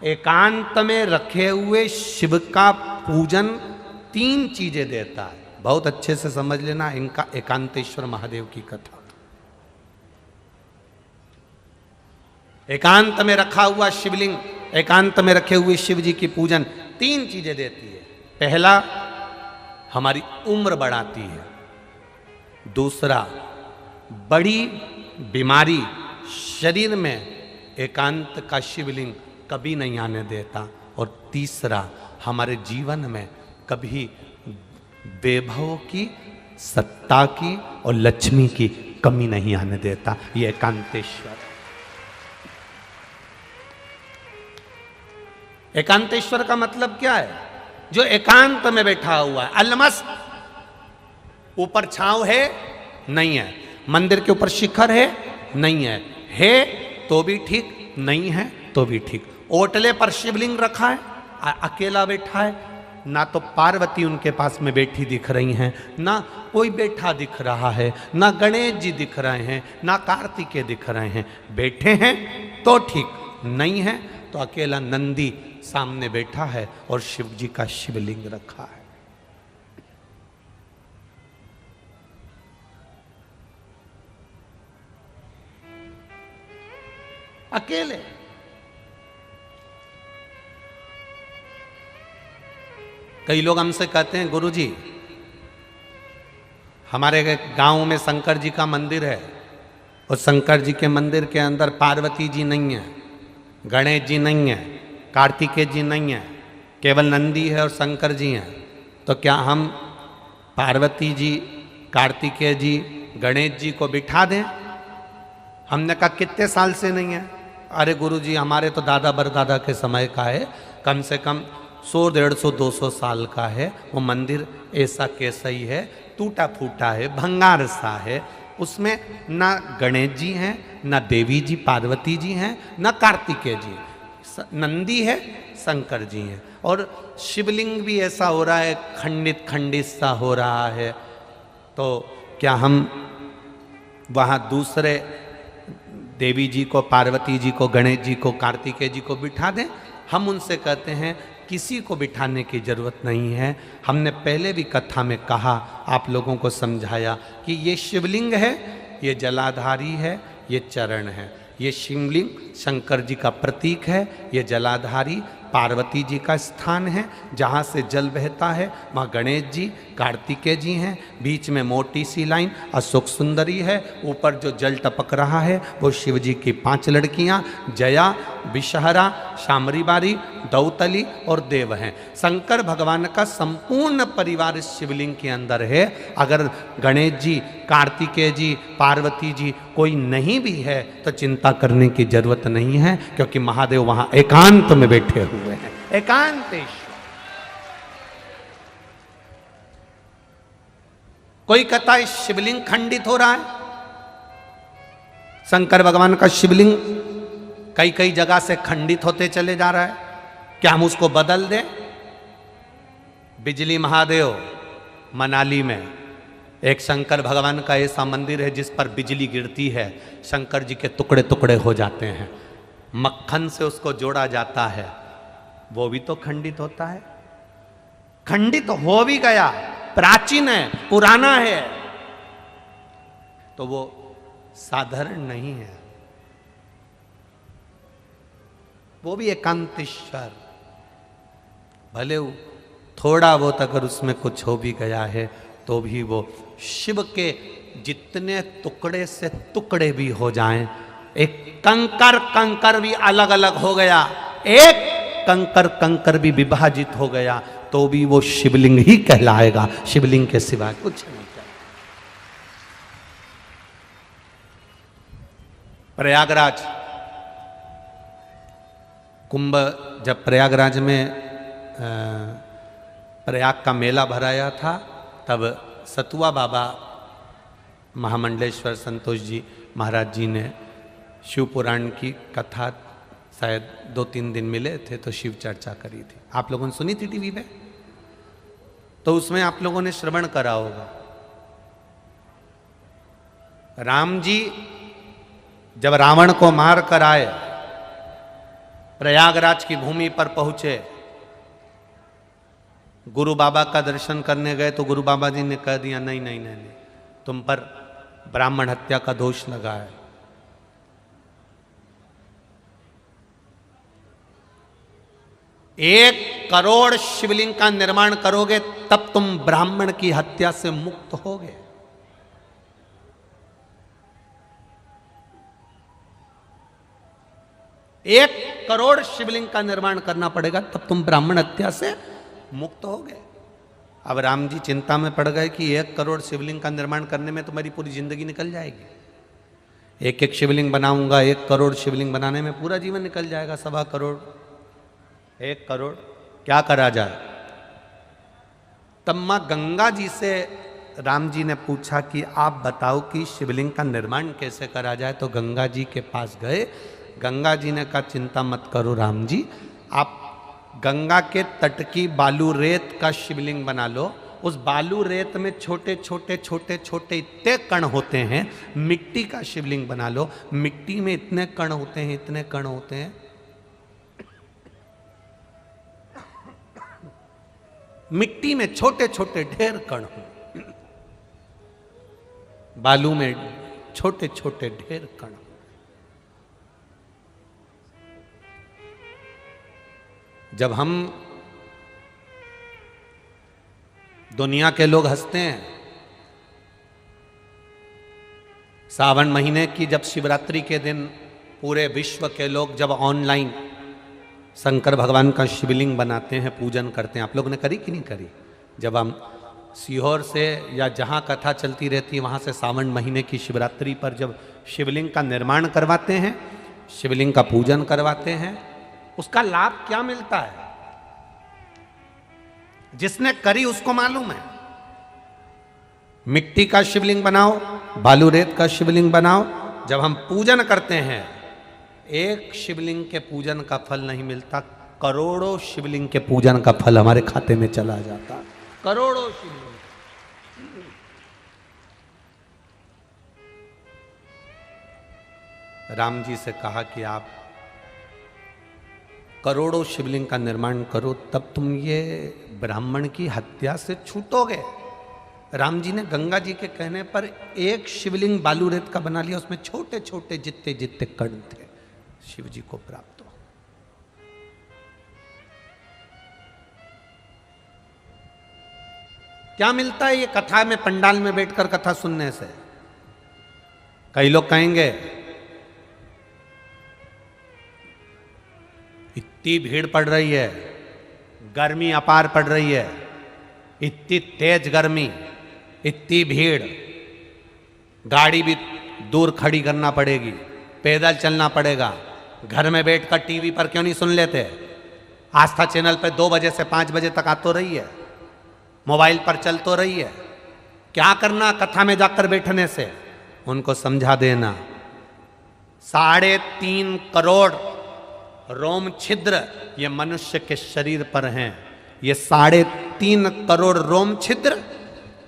एकांत में रखे हुए शिव का पूजन 3 चीजें देता है। बहुत अच्छे से समझ लेना इनका एकांतेश्वर महादेव की कथा। एकांत में रखा हुआ शिवलिंग, एकांत में रखे हुए शिव जी की पूजन 3 चीजें देती है। पहला, हमारी उम्र बढ़ाती है। दूसरा, बड़ी बीमारी शरीर में एकांत का शिवलिंग कभी नहीं आने देता। और तीसरा, हमारे जीवन में कभी वैभव की, सत्ता की और लक्ष्मी की कमी नहीं आने देता। ये एकांतेश्वर। एकांतेश्वर का मतलब क्या है? जो एकांत में बैठा हुआ है, अलमस्त। ऊपर छांव है? नहीं है। मंदिर के ऊपर शिखर है? नहीं है। है तो भी ठीक, नहीं है तो भी ठीक। ओटले पर शिवलिंग रखा है, अकेला बैठा है। ना तो पार्वती उनके पास में बैठी दिख रही हैं, ना कोई बैठा दिख रहा है, ना गणेश जी दिख रहे हैं, ना कार्तिकेय दिख रहे हैं। बैठे हैं तो ठीक, नहीं है तो अकेला नंदी सामने बैठा है और शिव जी का शिवलिंग रखा है। अकेले। कई लोग हमसे कहते हैं, गुरुजी हमारे गांव में शंकर जी का मंदिर है और शंकर जी के मंदिर के अंदर पार्वती जी नहीं है, गणेश जी नहीं है, कार्तिकेय जी नहीं है, केवल नंदी है और शंकर जी हैं। तो क्या हम पार्वती जी, कार्तिकेय जी, गणेश जी को बिठा दें? हमने कहा कितने साल से नहीं है? अरे गुरुजी हमारे तो दादा बरदादा के समय का है, कम से कम 100, 150, 200 साल का है। वो मंदिर ऐसा कैसा ही है, टूटा फूटा है, भंगार सा है। उसमें ना गणेश जी हैं, ना देवी जी पार्वती जी हैं, ना कार्तिकेय जी। नंदी है, शंकर जी हैं। और शिवलिंग भी ऐसा हो रहा है, खंडित खंडित सा हो रहा है। तो क्या हम वहाँ दूसरे देवी जी को, पार्वती जी को, गणेश जी को, कार्तिकेय जी को बिठा दें? हम उनसे कहते हैं किसी को बिठाने की जरूरत नहीं है। हमने पहले भी कथा में कहा, आप लोगों को समझाया कि ये शिवलिंग है, ये जलाधारी है, ये चरण है। ये शिवलिंग शंकर जी का प्रतीक है, ये जलाधारी पार्वती जी का स्थान है, जहाँ से जल बहता है वहाँ गणेश जी, कार्तिकेय जी हैं। बीच में मोटी सी लाइन अशोक सुंदरी है। ऊपर जो जल टपक रहा है वो शिव जी की 5 लड़कियाँ, जया, विषहरा, शामरी बारी, दौतली और देव हैं। शंकर भगवान का संपूर्ण परिवार इस शिवलिंग के अंदर है। अगर गणेश जी, कार्तिकेय जी, पार्वती जी कोई नहीं भी है तो चिंता करने की जरूरत नहीं है, क्योंकि महादेव वहां एकांत में बैठे हुए हैं। एकांतेश्वर। कोई कहता है शिवलिंग खंडित हो रहा है। शंकर भगवान का शिवलिंग कई कई जगह से खंडित होते चले जा रहा है, क्या हम उसको बदल दें? बिजली महादेव मनाली में एक शंकर भगवान का ऐसा मंदिर है जिस पर बिजली गिरती है, शंकर जी के टुकड़े टुकड़े हो जाते हैं, मक्खन से उसको जोड़ा जाता है। वो भी तो खंडित होता है। खंडित हो भी गया, प्राचीन है, पुराना है, तो वो साधारण नहीं है। वो भी एकांतेश्वर। भले थोड़ा बहुत अगर उसमें कुछ हो भी गया है तो भी वो शिव के जितने टुकड़े से टुकड़े भी हो जाएं, एक कंकर कंकर भी अलग अलग हो गया, एक कंकर कंकर भी विभाजित हो गया, तो भी वो शिवलिंग ही कहलाएगा। शिवलिंग के सिवा कुछ नहीं। प्रयागराज कुंभ, जब प्रयागराज में प्रयाग का मेला भराया था, तब सतुआ बाबा महामंडलेश्वर संतोष जी महाराज जी ने शिव पुराण की कथा शायद 2-3 दिन मिले थे तो शिव चर्चा करी थी। आप लोगों ने सुनी थी टीवी पे? तो उसमें आप लोगों ने श्रवण करा होगा। राम जी जब रावण को मार कर आए, प्रयागराज की भूमि पर पहुंचे, गुरु बाबा का दर्शन करने गए तो गुरु बाबा जी ने कह दिया नहीं नहीं नहीं, नहीं, तुम पर ब्राह्मण हत्या का दोष लगा है। 1 करोड़ शिवलिंग का निर्माण करोगे तब तुम ब्राह्मण की हत्या से मुक्त होगे। एक करोड़ शिवलिंग का निर्माण करना पड़ेगा तब तुम ब्राह्मण हत्या से मुक्त हो गए। अब राम जी चिंता में पड़ गए कि 1 करोड़ शिवलिंग का निर्माण करने में तो मेरी पूरी जिंदगी निकल जाएगी। एक एक शिवलिंग बनाऊंगा, 1 करोड़ शिवलिंग बनाने में पूरा जीवन निकल जाएगा। 1.25 करोड़, 1 करोड़, क्या करा जाए। तब मां गंगा जी से राम जी ने पूछा कि आप बताओ कि शिवलिंग का निर्माण कैसे करा जाए। तो गंगा जी के पास गए। गंगा जी ने कहा चिंता मत करो राम जी, आप गंगा के तट की बालू रेत का शिवलिंग बना लो। उस बालू रेत में छोटे छोटे छोटे छोटे इतने कण होते हैं, मिट्टी का शिवलिंग बना लो। मिट्टी में इतने कण होते हैं, इतने कण होते हैं, मिट्टी में छोटे छोटे ढेर कण हो, बालू में छोटे छोटे ढेर कण। जब हम दुनिया के लोग हंसते हैं, सावन महीने की जब शिवरात्रि के दिन पूरे विश्व के लोग जब ऑनलाइन शंकर भगवान का शिवलिंग बनाते हैं, पूजन करते हैं, आप लोगों ने करी कि नहीं करी? जब हम सीहोर से या जहाँ कथा चलती रहती है वहाँ से सावन महीने की शिवरात्रि पर जब शिवलिंग का निर्माण करवाते हैं, शिवलिंग का पूजन करवाते हैं, उसका लाभ क्या मिलता है जिसने करी उसको मालूम है। मिट्टी का शिवलिंग बनाओ, बालू रेत का शिवलिंग बनाओ, जब हम पूजन करते हैं, एक शिवलिंग के पूजन का फल नहीं मिलता, करोड़ों शिवलिंग के पूजन का फल हमारे खाते में चला जाता। करोड़ों शिवलिंग। राम जी से कहा कि आप करोड़ों शिवलिंग का निर्माण करो तब तुम ये ब्राह्मण की हत्या से छूटोगे। राम जी ने गंगा जी के कहने पर एक शिवलिंग बालू रेत का बना लिया, उसमें छोटे छोटे जितने जितने कण थे शिव जी को प्राप्त हो। क्या मिलता है ये कथा में, पंडाल में बैठकर कथा सुनने से? कई लोग कहेंगे इतनी भीड़ पड़ रही है, गर्मी अपार पड़ रही है, इतनी तेज गर्मी, इतनी भीड़, गाड़ी भी दूर खड़ी करना पड़ेगी, पैदल चलना पड़ेगा, घर में बैठकर टीवी पर क्यों नहीं सुन लेते? आस्था चैनल पे 2 बजे से 5 बजे तक आ तो रही है, मोबाइल पर चल तो रही है। क्या करना कथा में जाकर बैठने से? उनको समझा देना 3.5 करोड़ रोम छिद्र ये मनुष्य के शरीर पर हैं। ये 3.5 करोड़ रोम छिद्र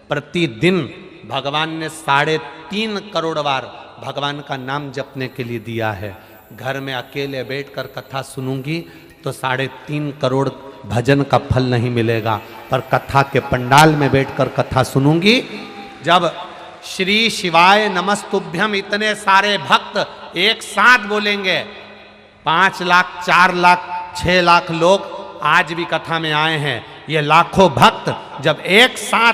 प्रतिदिन भगवान ने 3.5 करोड़ बार भगवान का नाम जपने के लिए दिया है। घर में अकेले बैठकर कथा सुनूंगी तो 3.5 करोड़ भजन का फल नहीं मिलेगा, पर कथा के पंडाल में बैठकर कथा सुनूंगी, जब श्री शिवाय नमस्तुभ्यम इतने सारे भक्त एक साथ बोलेंगे, 5 लाख 4 लाख 6 लाख लोग आज भी कथा में आए हैं। ये लाखों भक्त जब एक साथ,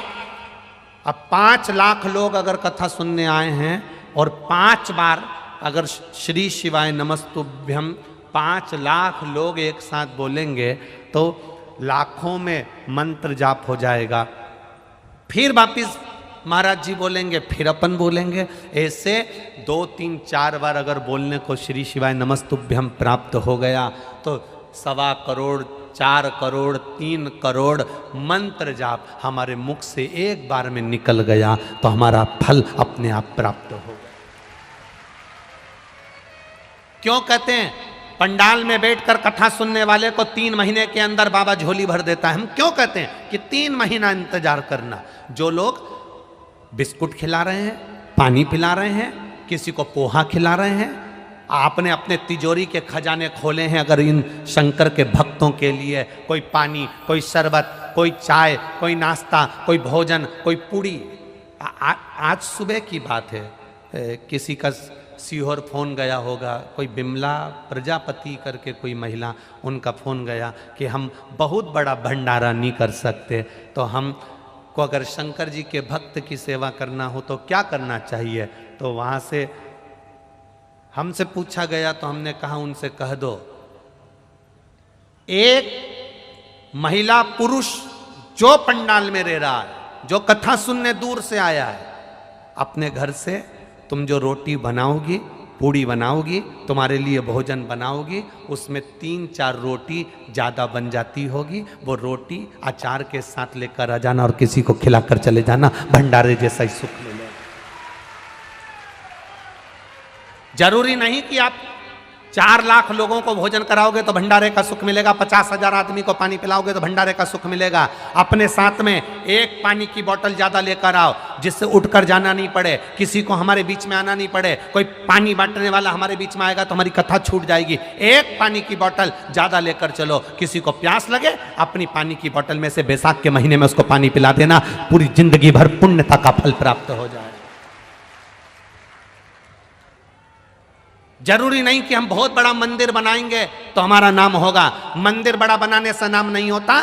अब 5 लाख लोग अगर कथा सुनने आए हैं और 5 बार अगर श्री शिवाय नमस्तुभ्यम 5 लाख लोग एक साथ बोलेंगे तो लाखों में मंत्र जाप हो जाएगा। फिर वापिस महाराज जी बोलेंगे, फिर अपन बोलेंगे, ऐसे 2 3 4 बार अगर बोलने को श्री शिवाय नमस्तुभ्यम प्राप्त हो गया तो 1.25 करोड़ 4 करोड़ 3 करोड़ मंत्र जाप हमारे मुख से एक बार में निकल गया तो हमारा फल अपने आप प्राप्त हो गया। क्यों कहते हैं पंडाल में बैठकर कथा सुनने वाले को 3 महीने के अंदर बाबा झोली भर देता है? हम क्यों कहते हैं कि 3 महीना इंतजार करना? जो लोग बिस्कुट खिला रहे हैं, पानी पिला रहे हैं, किसी को पोहा खिला रहे हैं, आपने अपने तिजोरी के खजाने खोले हैं अगर इन शंकर के भक्तों के लिए, कोई पानी, कोई शरबत, कोई चाय, कोई नाश्ता, कोई भोजन, कोई पूड़ी। आज सुबह की बात है, किसी का सीहोर फोन गया होगा, कोई बिमला प्रजापति करके कोई महिला, उनका फोन गया कि हम बहुत बड़ा भंडारा नहीं कर सकते, तो हम को अगर शंकर जी के भक्त की सेवा करना हो तो क्या करना चाहिए। तो वहाँ से हमसे पूछा गया तो हमने कहा उनसे कह दो, एक महिला पुरुष जो पंडाल में रह रहा है, जो कथा सुनने दूर से आया है, अपने घर से तुम जो रोटी बनाओगी, पूड़ी बनाओगी, तुम्हारे लिए भोजन बनाओगी, उसमें 3-4 रोटी ज़्यादा बन जाती होगी, वो रोटी अचार के साथ लेकर आ जाना और किसी को खिलाकर चले जाना, भंडारे जैसा ही सुख मिलेगा। जरूरी नहीं कि आप 4 लाख लोगों को भोजन कराओगे तो भंडारे का सुख मिलेगा, 50,000 आदमी को पानी पिलाओगे तो भंडारे का सुख मिलेगा। अपने साथ में एक पानी की बोतल ज्यादा लेकर आओ, जिससे उठकर जाना नहीं पड़े, किसी को हमारे बीच में आना नहीं पड़े। कोई पानी बांटने वाला हमारे बीच में आएगा तो हमारी कथा छूट जाएगी। एक पानी की बोतल ज्यादा लेकर चलो, किसी को प्यास लगे अपनी पानी की बोतल में से बैसाख के महीने में उसको पानी पिला देना, पूरी जिंदगी भर पुण्यता का फल प्राप्त हो जाए। जरूरी नहीं कि हम बहुत बड़ा मंदिर बनाएंगे तो हमारा नाम होगा। मंदिर बड़ा बनाने से नाम नहीं होता।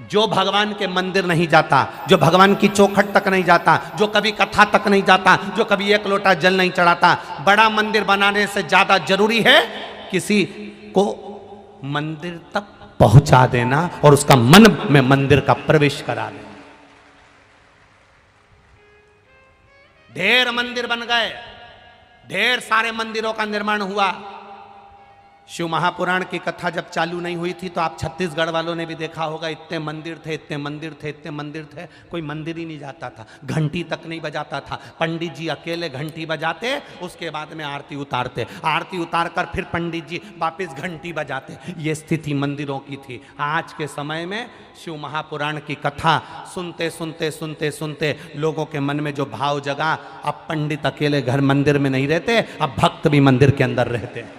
जो भगवान के मंदिर नहीं जाता, जो भगवान की चौखट तक नहीं जाता, जो कभी कथा तक नहीं जाता, जो कभी एक लोटा जल नहीं चढ़ाता, बड़ा मंदिर बनाने से ज्यादा जरूरी है किसी को मंदिर तक पहुंचा देना और उसका मन में मंदिर का प्रवेश करा देना। ढेर मंदिर बन गए, ढेर सारे मंदिरों का निर्माण हुआ। शिव महापुराण की कथा जब चालू नहीं हुई थी तो आप छत्तीसगढ़ वालों ने भी देखा होगा, इतने मंदिर थे, इतने मंदिर थे, इतने मंदिर थे, कोई मंदिर ही नहीं जाता था, घंटी तक नहीं बजाता था। पंडित जी अकेले घंटी बजाते, उसके बाद में आरती उतारते, आरती उतार कर फिर पंडित जी वापस घंटी बजाते। ये स्थिति मंदिरों की थी। आज के समय में शिव महापुराण की कथा सुनते सुनते सुनते सुनते लोगों के मन में जो भाव जगा, अब पंडित अकेले घर मंदिर में नहीं रहते, अब भक्त भी मंदिर के अंदर रहते हैं।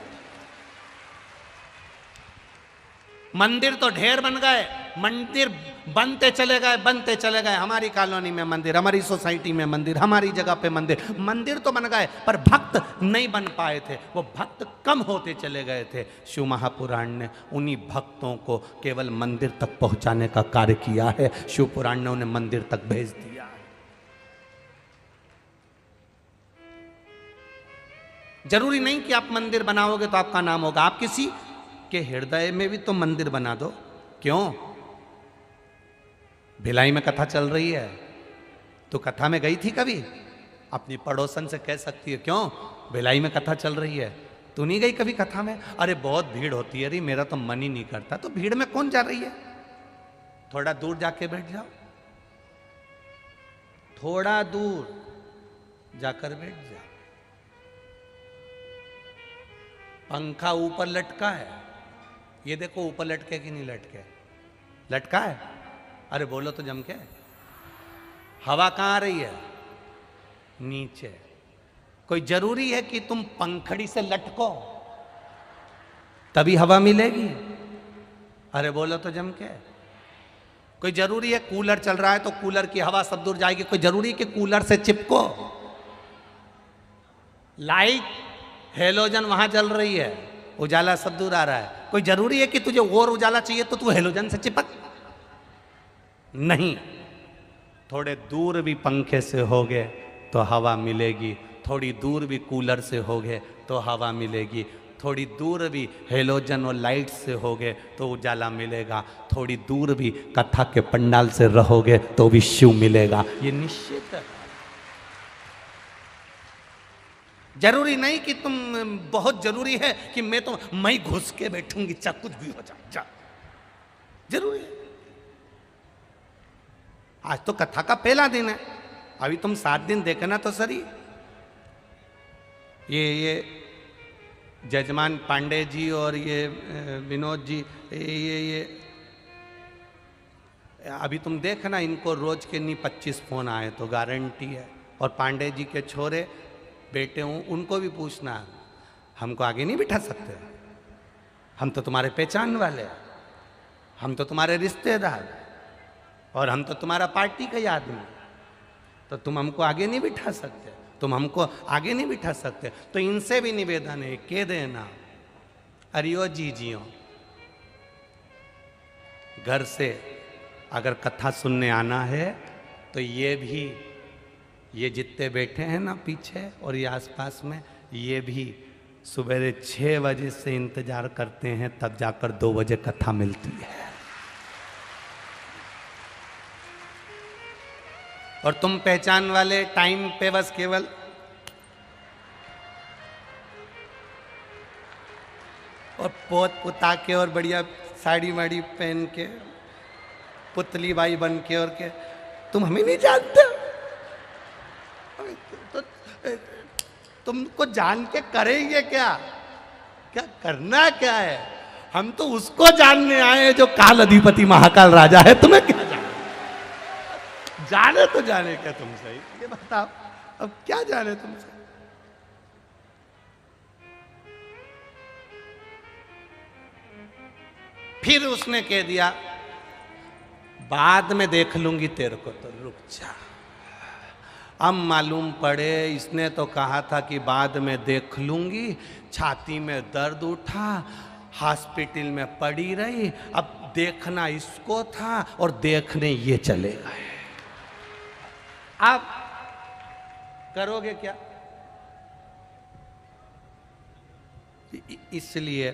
मंदिर तो ढेर बन गए, मंदिर बनते चले गए, बनते चले गए। हमारी कॉलोनी में मंदिर, हमारी सोसाइटी में मंदिर, हमारी जगह पे मंदिर, मंदिर तो बन गए पर भक्त नहीं बन पाए थे, वो भक्त कम होते चले गए थे। शिव महापुराण ने उन्हीं भक्तों को केवल मंदिर तक पहुंचाने का कार्य किया है। शिव पुराण ने उन्हें मंदिर तक भेज दिया। जरूरी नहीं कि आप मंदिर बनाओगे तो आपका नाम होगा। आप किसी के हृदय में भी तो मंदिर बना दो। क्यों? भिलाई में कथा चल रही है, तो कथा में गई थी कभी? अपनी पड़ोसन से कह सकती है, क्यों भिलाई में कथा चल रही है, तू नहीं गई कभी कथा में? अरे बहुत भीड़ होती है, अरे मेरा तो मन ही नहीं करता। तो भीड़ में कौन जा रही है? थोड़ा दूर जाके बैठ जाओ, थोड़ा दूर जाकर बैठ जाओ। पंखा ऊपर लटका है, ये देखो ऊपर लटके कि नहीं लटके? लटका है। अरे बोलो तो जम के। हवा कहाँ आ रही है? नीचे। कोई जरूरी है कि तुम पंखड़ी से लटको तभी हवा मिलेगी? अरे बोलो तो जम के। कोई जरूरी है कूलर चल रहा है तो कूलर की हवा सब दूर जाएगी? कोई जरूरी है कि कूलर से चिपको? लाइट हेलोजन वहां जल रही है, उजाला सब दूर आ रहा है, कोई जरूरी है कि तुझे और उजाला चाहिए तो तू हेलोजन से चिपक? नहीं। थोड़े दूर भी पंखे से होगे तो हवा मिलेगी, थोड़ी दूर भी कूलर से होगे तो हवा मिलेगी, थोड़ी दूर भी हेलोजन और लाइट से होगे तो उजाला मिलेगा, थोड़ी दूर भी कथा के पंडाल से रहोगे तो भी शिव मिलेगा। ये निश्चित है। जरूरी नहीं कि तुम, बहुत जरूरी है कि मैं घुस के बैठूंगी चाहे कुछ भी हो जाए, जरूरी है। आज तो कथा का पहला दिन है, अभी तुम 7 दिन देखना तो सही। ये जजमान पांडे जी और ये विनोद जी, ये अभी तुम देखना, इनको रोज के नहीं 25 फोन आए तो गारंटी है। और पांडे जी के छोरे बेटे हूँ, उनको भी पूछना हमको आगे नहीं बिठा सकते? हम तो तुम्हारे पहचान वाले हैं, हम तो तुम्हारे रिश्तेदार, और हम तो तुम्हारा पार्टी का ही आदमी, तो तुम हमको आगे नहीं बिठा सकते, तुम हमको आगे नहीं बिठा सकते। तो इनसे भी निवेदन है, कह देना अरियो जी जियो, घर से अगर कथा सुनने आना है तो ये भी, ये जितने बैठे हैं ना पीछे और ये आसपास में, ये भी सुबह 6 बजे से इंतजार करते हैं, तब जाकर 2 बजे कथा मिलती है। और तुम पहचान वाले टाइम पे बस केवल और पोत पुता के और बढ़िया साड़ी वाड़ी पहन के पुतली बाई बन के, और के तुम हमें नहीं जानते, तो तुमको जान के करेंगे क्या? क्या करना क्या है? हम तो उसको जानने आए हैं जो काल अधिपति महाकाल राजा है। तुम्हें क्या जाने तो जाने क्या तुमसे, ये बताओ, अब क्या जाने तुमसे? फिर उसने कह दिया बाद में देख लूंगी तेरे को, तो रुक जा। अब मालूम पड़े इसने तो कहा था कि बाद में देख लूंगी, छाती में दर्द उठा, हॉस्पिटल में पड़ी रही, अब देखना इसको था और देखने ये चले गए। आप करोगे क्या? इसलिए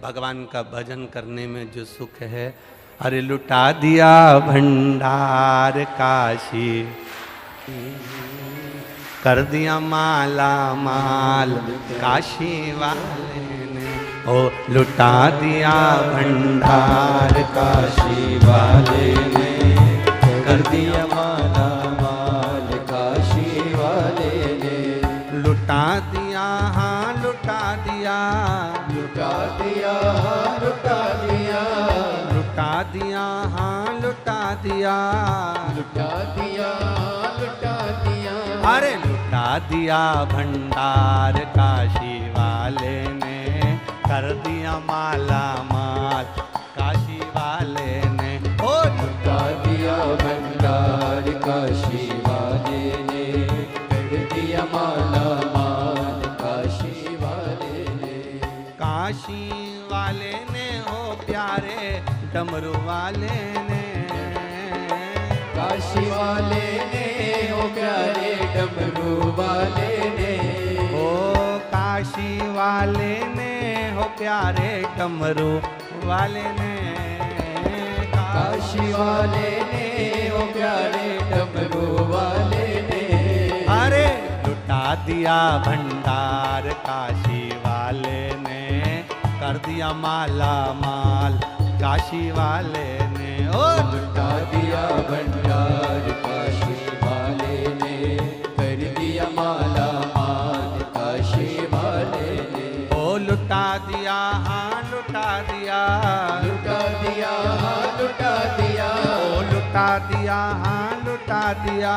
भगवान का भजन करने में जो सुख है, अरे लुटा दिया भंडार काशी, कर दिया माला माल काशी वाले ने, ओ लुटा दिया भंडार काशी वाले ने, कर दिया माला माल काशी वाले ने, लुटा दिया, हाँ लुटा दिया, लुटा दिया, लुटा दिया, लुटा दिया, हाँ लुटा दिया, लुटा दिया, लुटा दिया, अरे लुटा दिया भंडार काशी वाले ने, कर दिया माला माल काशी वाले ने, ओ लुटा दिया भंडार काशी वाले ने, कर दिया माला माल काशी वाले ने, काशी वाले ने हो प्यारे डमरू वाले ने, काशी वाले ने हो प्यारे डमरू वाले ने, ओ काशी वाले ने हो प्यारे डमरू वाले ने, काशी वाले ने हो प्यारे डमरू वाले ने, अरे लुटा दिया भंडार काशी वाले ने, कर दिया माला माल काशी वाले ने, ओ लुटा दिया भंडार काशी वाले ने, कर दिया माला माल काशी वाले ने, ओ लुटा दिया, हाँ लुटा दिया, लुटा दिया, हाँ लुटा दिया, ओ लुटा दिया, हाँ लुटा दिया,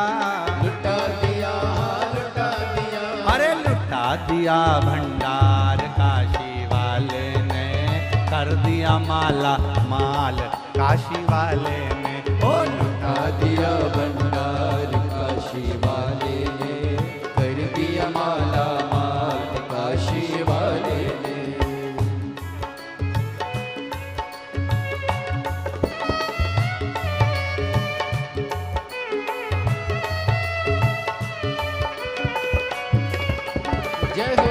लुटा दिया, हाँ लुटा दिया, अरे लुटा दिया भंडार काशी वाले ने, कर दिया माला माल काशी वाले ने, ओ लुटा दिया भंडार काशी वाले ने, कर दिया माला माल काशी वाले ने। जय हो।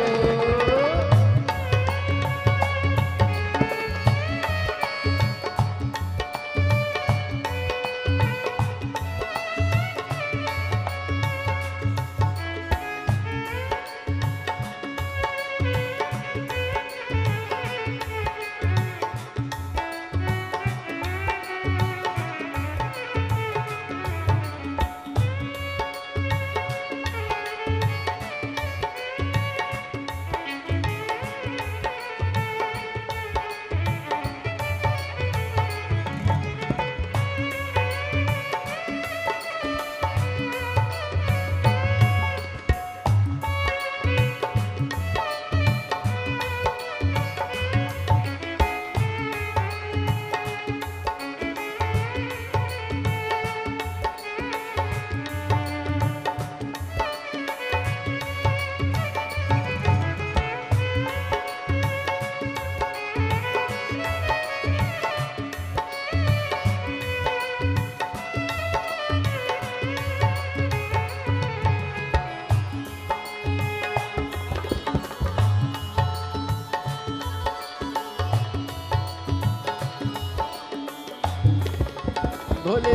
भोले।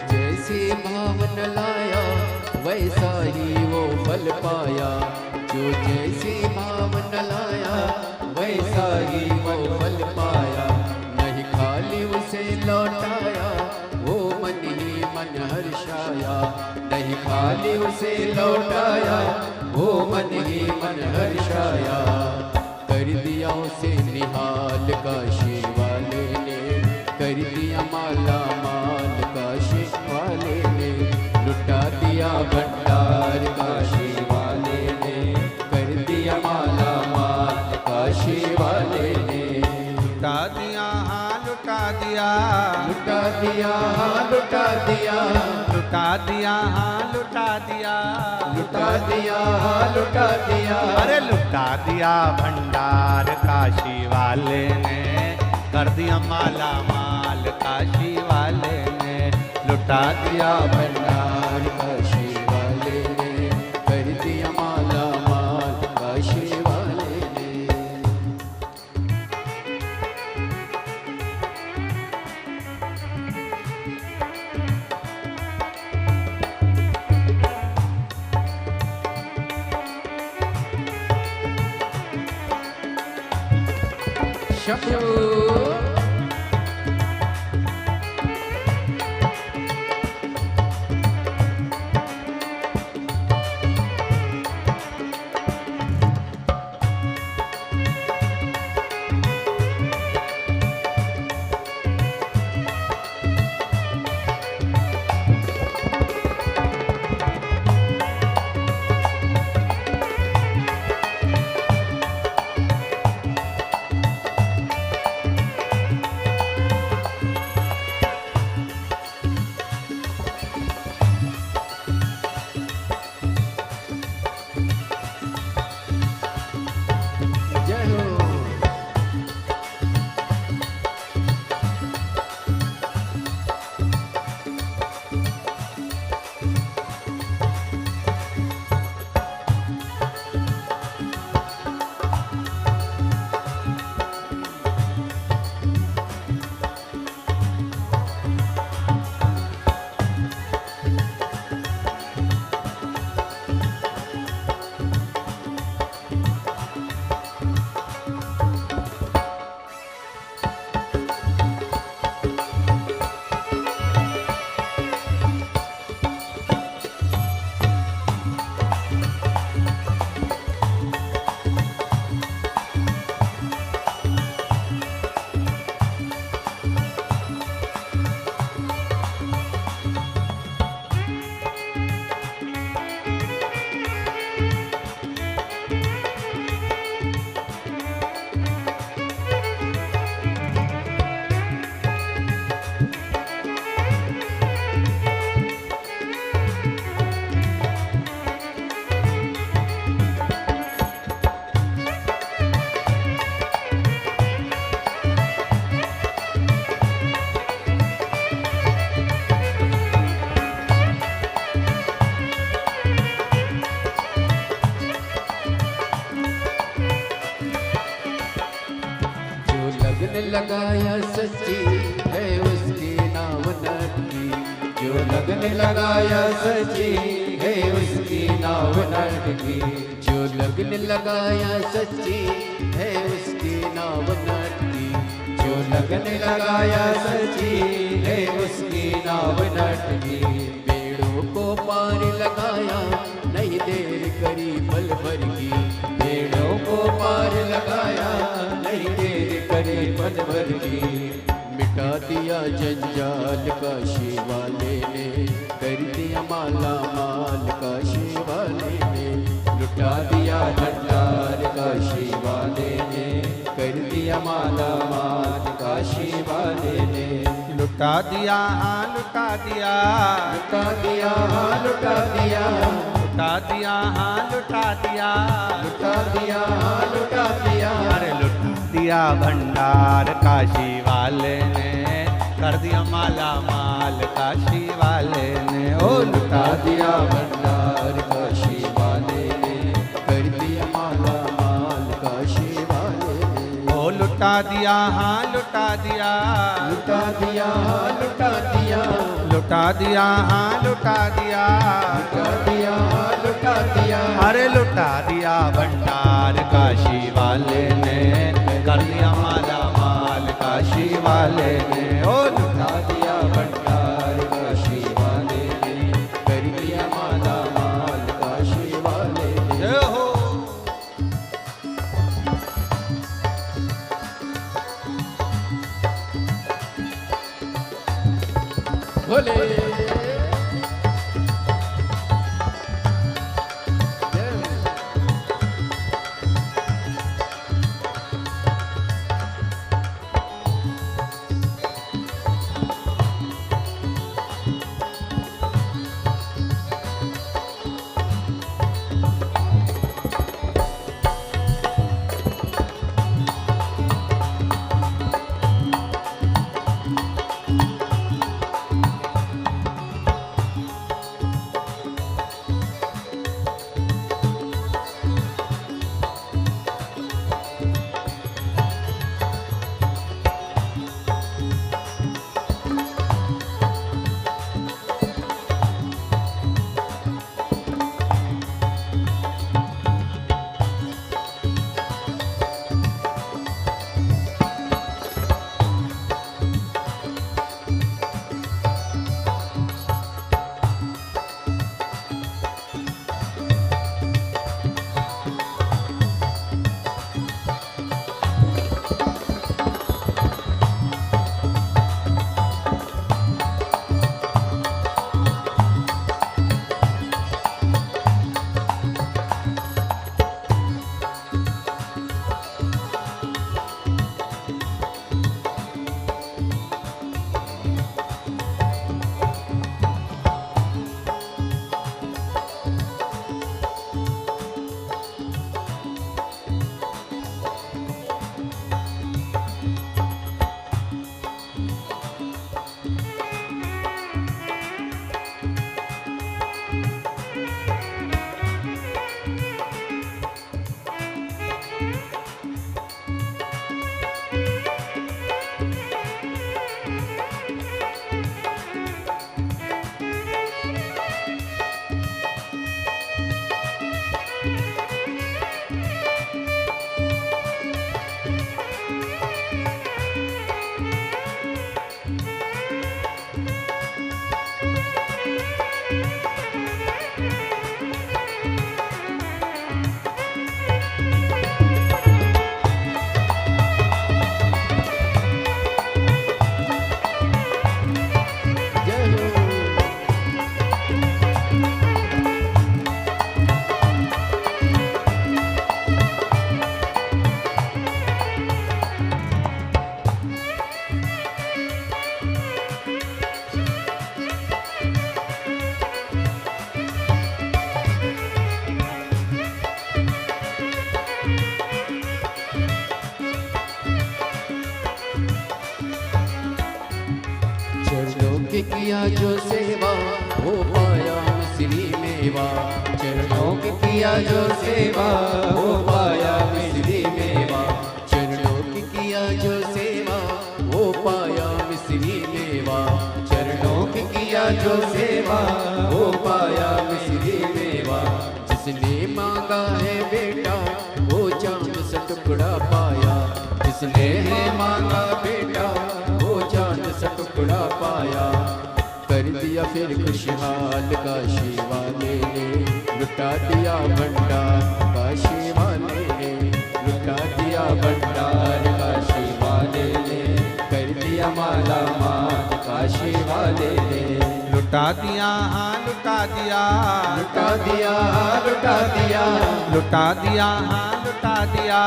जैसे भावन लाया वैसा ही वो फल पाया। जो जैसे भावन लाया वैसा ही वो फल पाया। नहीं खाली उसे लौटाया वो मन ही मन हर्षाया। नहीं खाली उसे लौटाया वो मन ही मन हर्षाया। कर दिया उसे निहाल काशी वाले ने, कर दिया माला माल काशी वाले ने। लुटा दिया भंडार काशी वाले ने, कर दिया माला माल काशी वाले ने। लुटा दिया हाँ लुटा दिया, लुटा दिया हाँ लुटा दिया, लुटा दिया हाँ लुटा दिया, लुटा दिया हाँ लुटा दिया। अरे लुटा दिया भंडार काशी वाले ने, कर दिया माला माल काशी वाले ने। लुटा दिया भंडार काशी वाले ने, कर दिया माला माल काशी वाले ने। शंभू लगन लगाया सच्ची है उसकी नाव नटकी, जो लगन लगाया सच्ची है उसकी नाव नटकी, जो लगन लगाया सच्ची है उसकी नाव नटकी, जो लगन लगाया सच्ची है उसकी नाव नटकी। पेड़ों को पार लगाया नहीं देर करी पल भर की, पेड़ों को पार लगाया नहीं देर करी पल भर की। मिटा दिया जंजाल काशी वाले ने, कर दिया माला माल काशी वाले ने, लुटा दिया भंडार काशी वाले ने, कर दिया माला माल काशी वाले ने। लुटा दिया हाँ लुटा दिया, लुटा दिया हाँ लुटा दिया, लुटा दिया हाँ लुटा दिया, लुटा दिया हाँ लुटा दिया। अरे लुटा दिया भंडार काशी वाले ने, कर दिया माला माल काशी वाले ने। ओ लुटा दिया भंडार काशी वाले ने, कर दिया माला माल काशी वाले ने। ओ लुटा दिया हाँ लुटा दिया, लुटा दिया हाँ लुटा दिया, लुटा दिया हाँ लुटा दिया, लुटा दिया हाँ लुटा दिया। अरे लुटा दिया भंडार काशी वाले ने, कर दिया माला माल काशी वाले ने। ओ लुटा दिया भंडार काशी वाले ने, कर दिया माला माल काशी वाले ने। जय हो। बोले की किया जो सेवा हो पाया मिश्री मेवा, चरणों की किया जो सेवा हो पाया मिश्री मेवा, चरणों की किया जो सेवा वो पाया मिश्री मेवा, चरणों की किया जो सेवा, वो पाया मिश्री मेवा। जिसने मांगा है बेटा वो चांद सा टुकड़ा पाया, जिसने है मांगा बेटा वो चांद सा टुकड़ा पाया। कर दिया फिर खुशहाल काशी वाले ने, लुटा दिया भंडार काशी वाले ने, लुटा दिया भंडार काशी वाले ने, कर दिया माला माल काशी वाले ने। लुटा दिया हाँ लुटा दिया, लुटा दिया लुटा दिया, लुटा दिया हाँ लुटा दिया,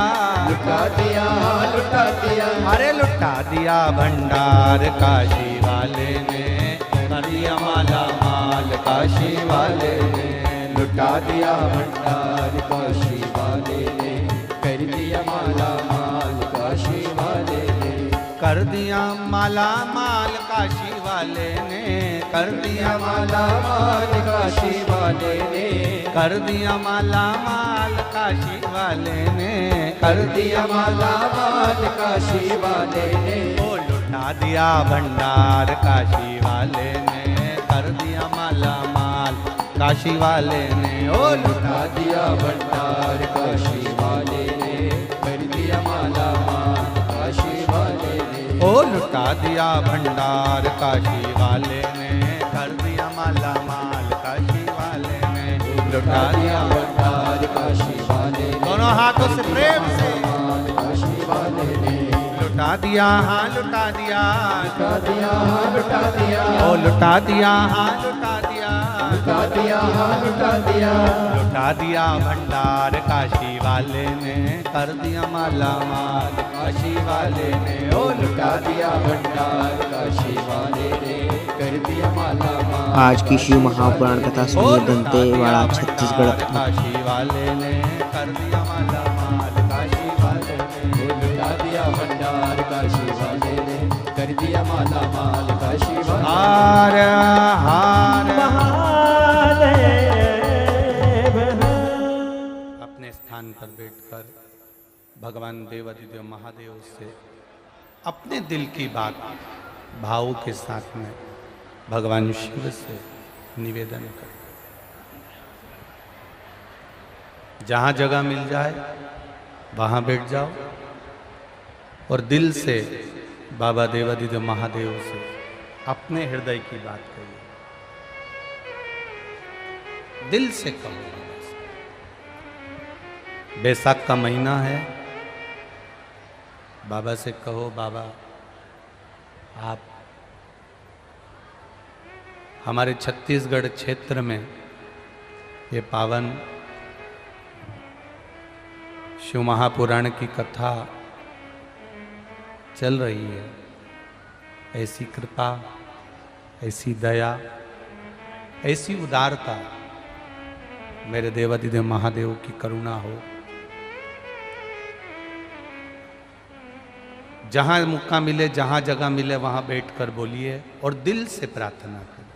लुटा दिया लुटा दिया। अरे लुटा दिया भंडार काशी वाले ने, कर दिया माला माल काशी वाले ने। लुटा दिया भंडार काशी वाले ने, कर दिया माला माल काशी वाले ने। कर दिया माला माल काशी वाले ने, कर दिया माला माल काशी वाले ने, कर दिया माला माल काशी वाले ने, कर दिया माला माल काशी वाले ने। ओ लुटा दिया भंडार काशी वाले ने, कर दिया माला माल काशी वाले ने। ओ लुटा दिया भंडार काशी वाले ने, कर दिया माला माल काशी वाले ने। ओ लुटा दिया भंडार काशी वाले ने, कर दिया माला माल काशी वाले ने। लुटा दिया भंडार काशी वाले ने, दोनों हाथों से प्रेम से माल काशी वाले ने। लुटा दिया हाँ लुटा दिया, लुटा दिया लुटा दिया, ओ लुटा दिया हाँ लुटा दिया, लुटा दिया लुटा दिया। लुटा दिया भंडार काशी वाले ने, कर दिया माला माल काशी वाले ने। ओ लुटा दिया भंडार काशी वाले ने, कर दिया माला माल। आज की शिव महापुराण कथा ओ सुनिए लुटा दंतेवाड़ा दिया छत्तीसगढ़। भंडार काशी वाले ने, कर दिया माला माल काशी वाले ने। लुटा दिया भंडार काशी वाले ने, कर दिया माला माल काशी वाले ने। हार हार अपने स्थान पर बैठकर भगवान देवाधिदेव महादेव से अपने दिल की बात भाव के साथ में भगवान शिव से निवेदन कर। जहां जगह मिल जाए वहां बैठ जाओ और दिल से बाबा देवाधिदेव महादेव से अपने हृदय की बात करिए, दिल से कहो। बैसाख का महीना है, बाबा से कहो बाबा आप हमारे छत्तीसगढ़ क्षेत्र में ये पावन शिव महापुराण की कथा चल रही है, ऐसी कृपा, ऐसी दया, ऐसी उदारता मेरे देवाधिदेव महादेव की करुणा हो। जहां मौका मिले, जहां जगह मिले वहां बैठकर बोलिए और दिल से प्रार्थना करें।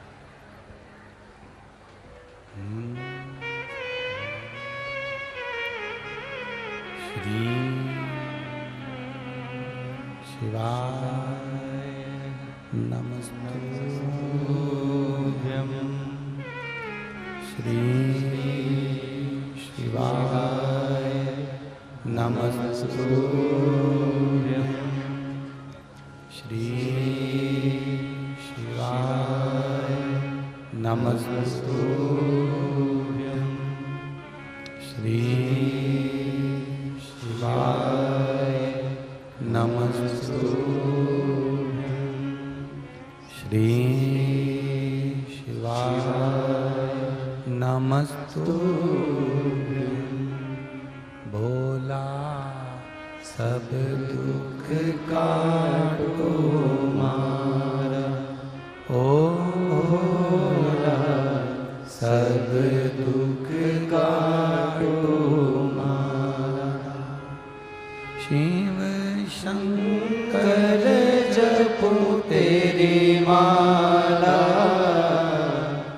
श्री शिवाय नमस्तुभ्यं, श्री शिवाय नमस्तुभ्यं, श्री शिवाय नमस्तुभ्यं, श्री शिवाय नमस्तुभ्यं, श्री शिवाय नमस्तुभ्यं। भोला सब दुख काटो मारा, ओ भोला सब दुख काटो मारा। शिव शंकर जपो तेरी माला,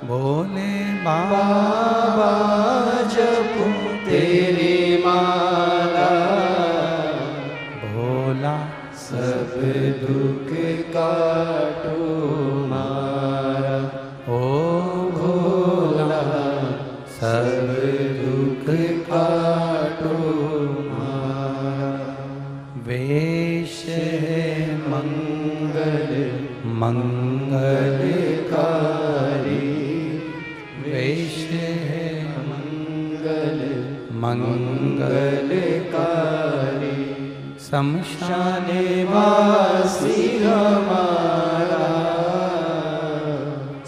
भोले बाबा जपो तेरी माला। भोला सब दुख काटो मारा, ओ भोला सब दुख काटो मारा। वेश है मंगल मंगलकारी, वेश है मंगल मंगलकारी, शमशान वासी हमारा,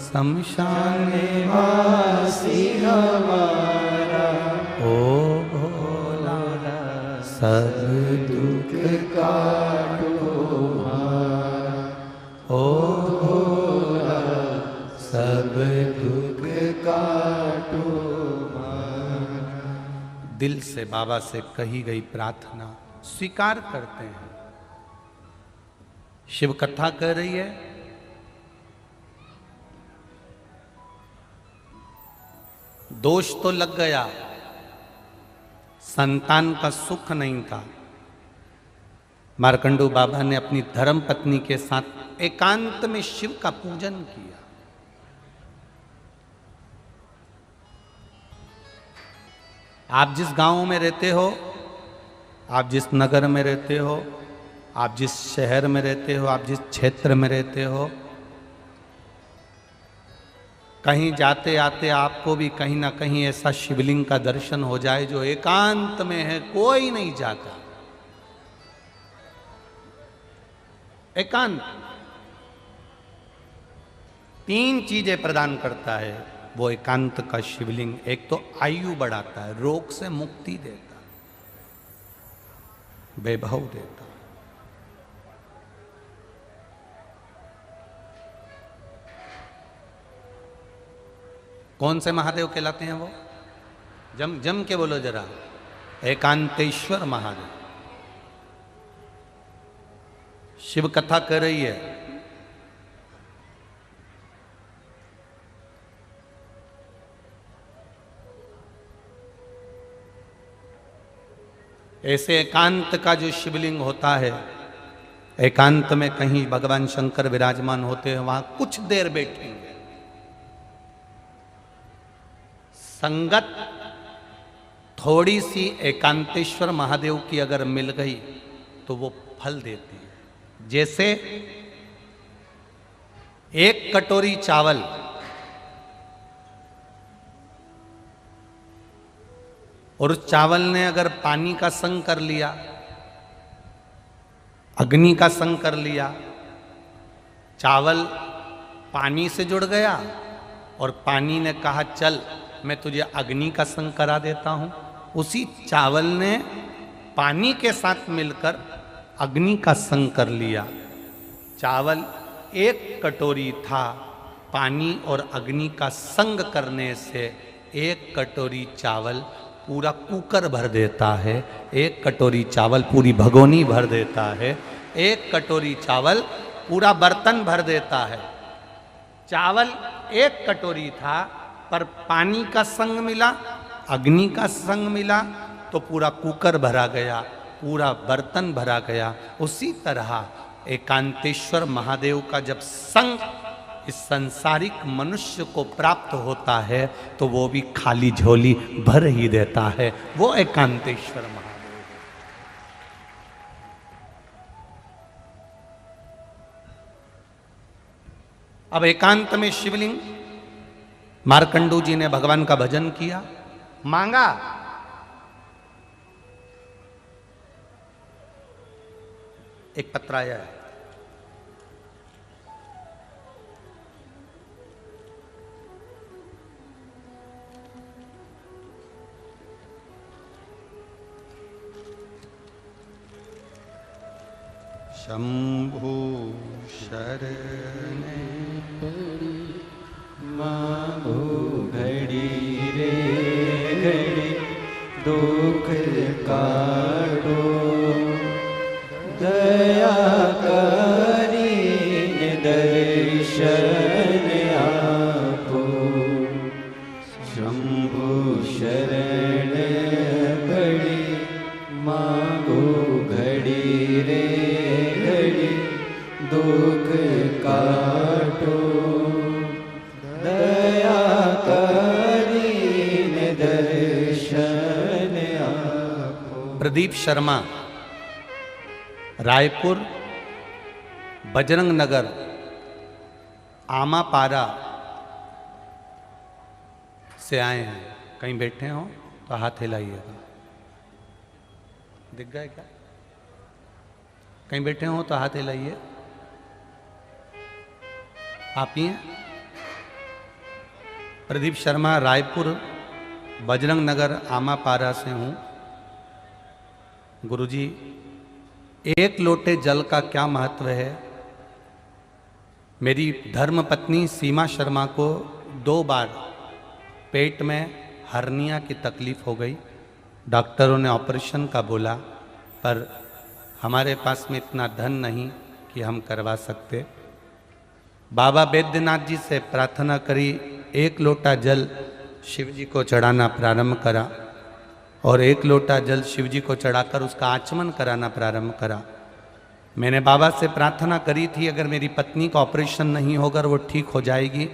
शमशान वासी हमारा। ओ भोला सब दुख काटो मारा, ओ भोला सब दुख काटो मारा। दिल से बाबा से कही गई प्रार्थना स्वीकार करते हैं। शिव कथा कर रही है, दोष तो लग गया, संतान का सुख नहीं था। मार्कंडू बाबा ने अपनी धर्म पत्नी के साथ एकांत में शिव का पूजन किया। आप जिस गांव में रहते हो, आप जिस नगर में रहते हो, आप जिस शहर में रहते हो, आप जिस क्षेत्र में रहते हो, कहीं जाते आते आपको भी कहीं ना कहीं ऐसा शिवलिंग का दर्शन हो जाए जो एकांत में है, कोई नहीं जाता। एकांत 3 चीजें प्रदान करता है वो एकांत का शिवलिंग। एक तो आयु बढ़ाता है, रोग से मुक्ति देता है, वैभव देता है। कौन से महादेव कहलाते हैं वो? जम जम के बोलो जरा। एकांतेश्वर महादेव। शिव कथा कर रही है, ऐसे एकांत का जो शिवलिंग होता है, एकांत में कहीं भगवान शंकर विराजमान होते हैं, वहां कुछ देर बैठेंगे। संगत थोड़ी सी एकांतेश्वर महादेव की अगर मिल गई तो वो फल देती है। जैसे 1 कटोरी चावल और उस चावल ने अगर पानी का संग कर लिया, अग्नि का संग कर लिया, चावल पानी से जुड़ गया और पानी ने कहा चल मैं तुझे अग्नि का संग करा देता हूं, उसी चावल ने पानी के साथ मिलकर अग्नि का संग कर लिया। चावल 1 कटोरी था, पानी और अग्नि का संग करने से 1 कटोरी चावल पूरा कुकर भर देता है, 1 कटोरी चावल पूरी भगोनी भर देता है, 1 कटोरी चावल पूरा बर्तन भर देता है। चावल 1 कटोरी था पर पानी का संग मिला, अग्नि का संग मिला तो पूरा कुकर भरा गया, पूरा बर्तन भरा गया। उसी तरह एकांतेश्वर महादेव का जब संग इस संसारिक मनुष्य को प्राप्त होता है तो वो भी खाली झोली भर ही देता है। वो एकांतेश्वर महादेव है। अब एकांत में शिवलिंग, मार्कंडू जी ने भगवान का भजन किया, मांगा, एक पत्र आया है, शंभु शरण पड़ी मांगो घड़ी रे घड़ी, दुख काटो दया करी दर्शन आपो। शंभु शरण पड़ी मांगो घड़ी रे घड़ी, दुख काटो दया करीने दर्शन आपो। प्रदीप शर्मा रायपुर बजरंग नगर आमापारा से आए हैं। कहीं बैठे हो तो हाथ हिलाइएगा। दिख गए क्या? कहीं बैठे हो तो हाथ हिलाइए। आप ही हैं? प्रदीप शर्मा रायपुर बजरंग नगर आमापारा से हूं। गुरुजी, एक लोटे जल का क्या महत्व है? मेरी धर्म पत्नी सीमा शर्मा को 2 बार पेट में हर्निया की तकलीफ हो गई। डॉक्टरों ने ऑपरेशन का बोला, पर हमारे पास में इतना धन नहीं कि हम करवा सकते। बाबा बैद्यनाथ जी से प्रार्थना करी, 1 लोटा जल शिव जी को चढ़ाना प्रारंभ करा और 1 लोटा जल शिव जी को चढ़ाकर उसका आचमन कराना प्रारंभ करा। मैंने बाबा से प्रार्थना करी थी, अगर मेरी पत्नी का ऑपरेशन नहीं होगा और वो ठीक हो जाएगी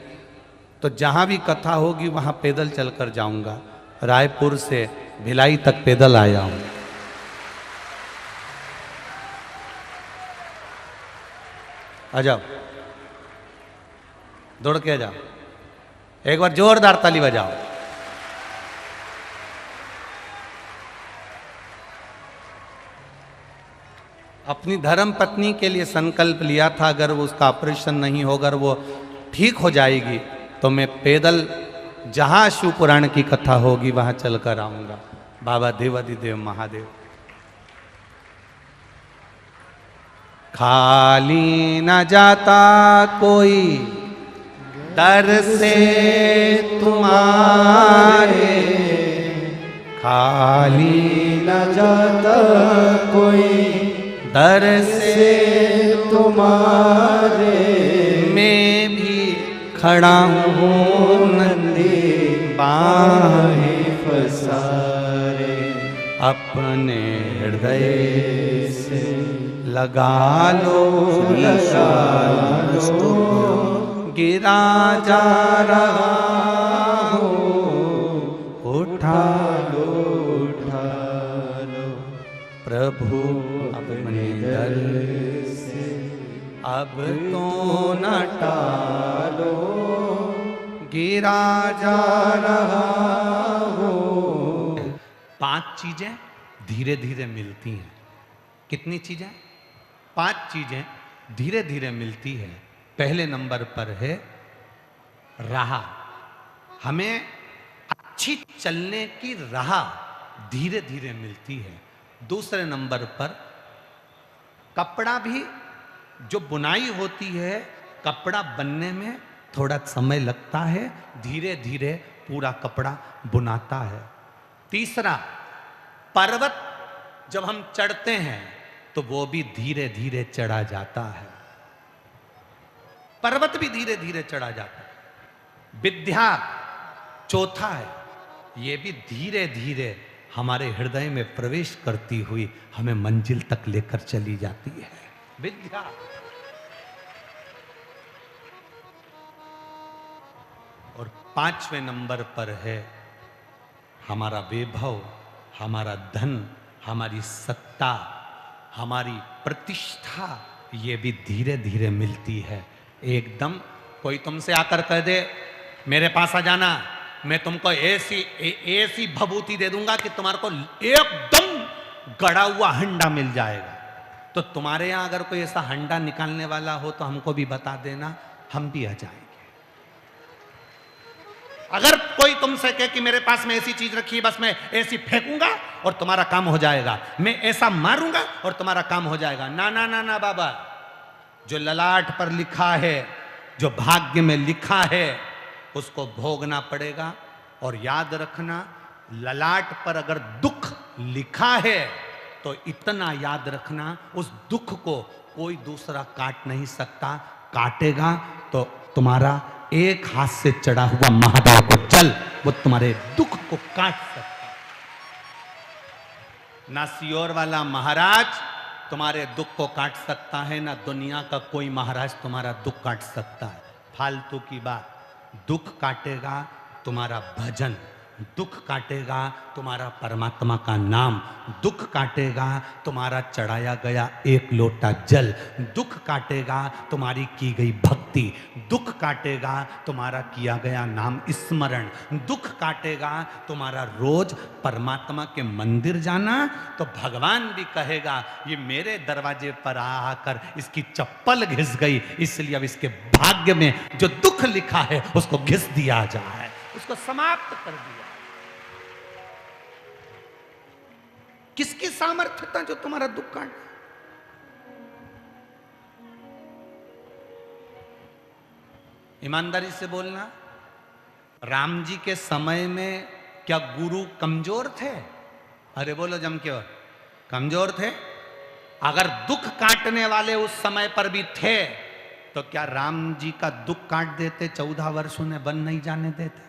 तो जहाँ भी कथा होगी वहाँ पैदल चलकर जाऊँगा। रायपुर से भिलाई तक पैदल आया हूँ। आ जाओ, दौड़ के आ जाओ। एक बार जोरदार ताली बजाओ। अपनी धर्म पत्नी के लिए संकल्प लिया था, अगर वो उसका ऑपरेशन नहीं होगा, वो ठीक हो जाएगी तो मैं पैदल जहां शिव पुराण की कथा होगी वहां चलकर आऊंगा। बाबा देवादिदेव महादेव। खाली न जाता कोई दर से तुम्हारे, खाली न जाता कोई दर से तुम्हारे, मैं भी खड़ा हूँ नंदी बाहें फसारे, अपने हृदय से लगा लो, गिरा जा रहा हो, उठा लो प्रभु अपने दर से, अब तो न टालो, गिरा जा रहा हो। 5 चीजें धीरे धीरे मिलती हैं। कितनी चीजें? 5 चीजें धीरे धीरे मिलती है। पहले नंबर पर है राह। हमें अच्छी चलने की राह धीरे धीरे मिलती है। दूसरे नंबर पर कपड़ा भी, जो बुनाई होती है, कपड़ा बनने में थोड़ा समय लगता है, धीरे धीरे पूरा कपड़ा बुनाता है। तीसरा, पर्वत जब हम चढ़ते हैं तो वो भी धीरे धीरे चढ़ा जाता है। पर्वत भी धीरे धीरे चढ़ा जाता है। विद्या चौथा है, ये भी धीरे धीरे हमारे हृदय में प्रवेश करती हुई हमें मंजिल तक लेकर चली जाती है। विद्या। और 5वें नंबर पर है हमारा वैभव, हमारा धन, हमारी सत्ता, हमारी प्रतिष्ठा, ये भी धीरे धीरे मिलती है। एकदम कोई तुमसे आकर कह दे मेरे पास आ जाना, मैं तुमको ऐसी भभूति दे दूंगा कि तुम्हारे को एकदम गड़ा हुआ हंडा मिल जाएगा, तो तुम्हारे यहां अगर कोई ऐसा हंडा निकालने वाला हो तो हमको भी बता देना, हम भी आ जाएंगे। अगर कोई तुमसे कहे कि मेरे पास में ऐसी चीज रखी है, बस मैं ऐसी फेंकूंगा और तुम्हारा काम हो जाएगा, मैं ऐसा मारूंगा और तुम्हारा काम हो जाएगा, ना ना ना ना बाबा। जो ललाट पर लिखा है, जो भाग्य में लिखा है, उसको भोगना पड़ेगा। और याद रखना, ललाट पर अगर दुख लिखा है तो इतना याद रखना, उस दुख को कोई दूसरा काट नहीं सकता। काटेगा तो तुम्हारा एक हाथ से चढ़ा हुआ महादेव को जल, वो तुम्हारे दुख को काट सकता। नासियोर वाला महाराज तुम्हारे दुख को काट सकता है, ना दुनिया का कोई महाराज तुम्हारा दुख काट सकता है। फालतू की बात। दुख काटेगा तुम्हारा भजन, दुख काटेगा तुम्हारा परमात्मा का नाम, दुख काटेगा तुम्हारा चढ़ाया गया एक लोटा जल, दुख काटेगा तुम्हारी की गई भक्ति, दुख काटेगा तुम्हारा किया गया नाम स्मरण, दुख काटेगा तुम्हारा रोज परमात्मा के मंदिर जाना। तो भगवान भी कहेगा ये मेरे दरवाजे पर आकर इसकी चप्पल घिस गई, इसलिए अब इसके भाग्य में जो दुख लिखा है उसको घिस दिया जाए, उसको समाप्त कर दिया। किसकी सामर्थ्य था जो तुम्हारा दुख काट? ईमानदारी से बोलना, राम जी के समय में क्या गुरु कमजोर थे? अरे बोलो जम के, कमजोर थे? अगर दुख काटने वाले उस समय पर भी थे तो क्या राम जी का दुख काट देते, 14 वर्ष उन्हें वन नहीं जाने देते?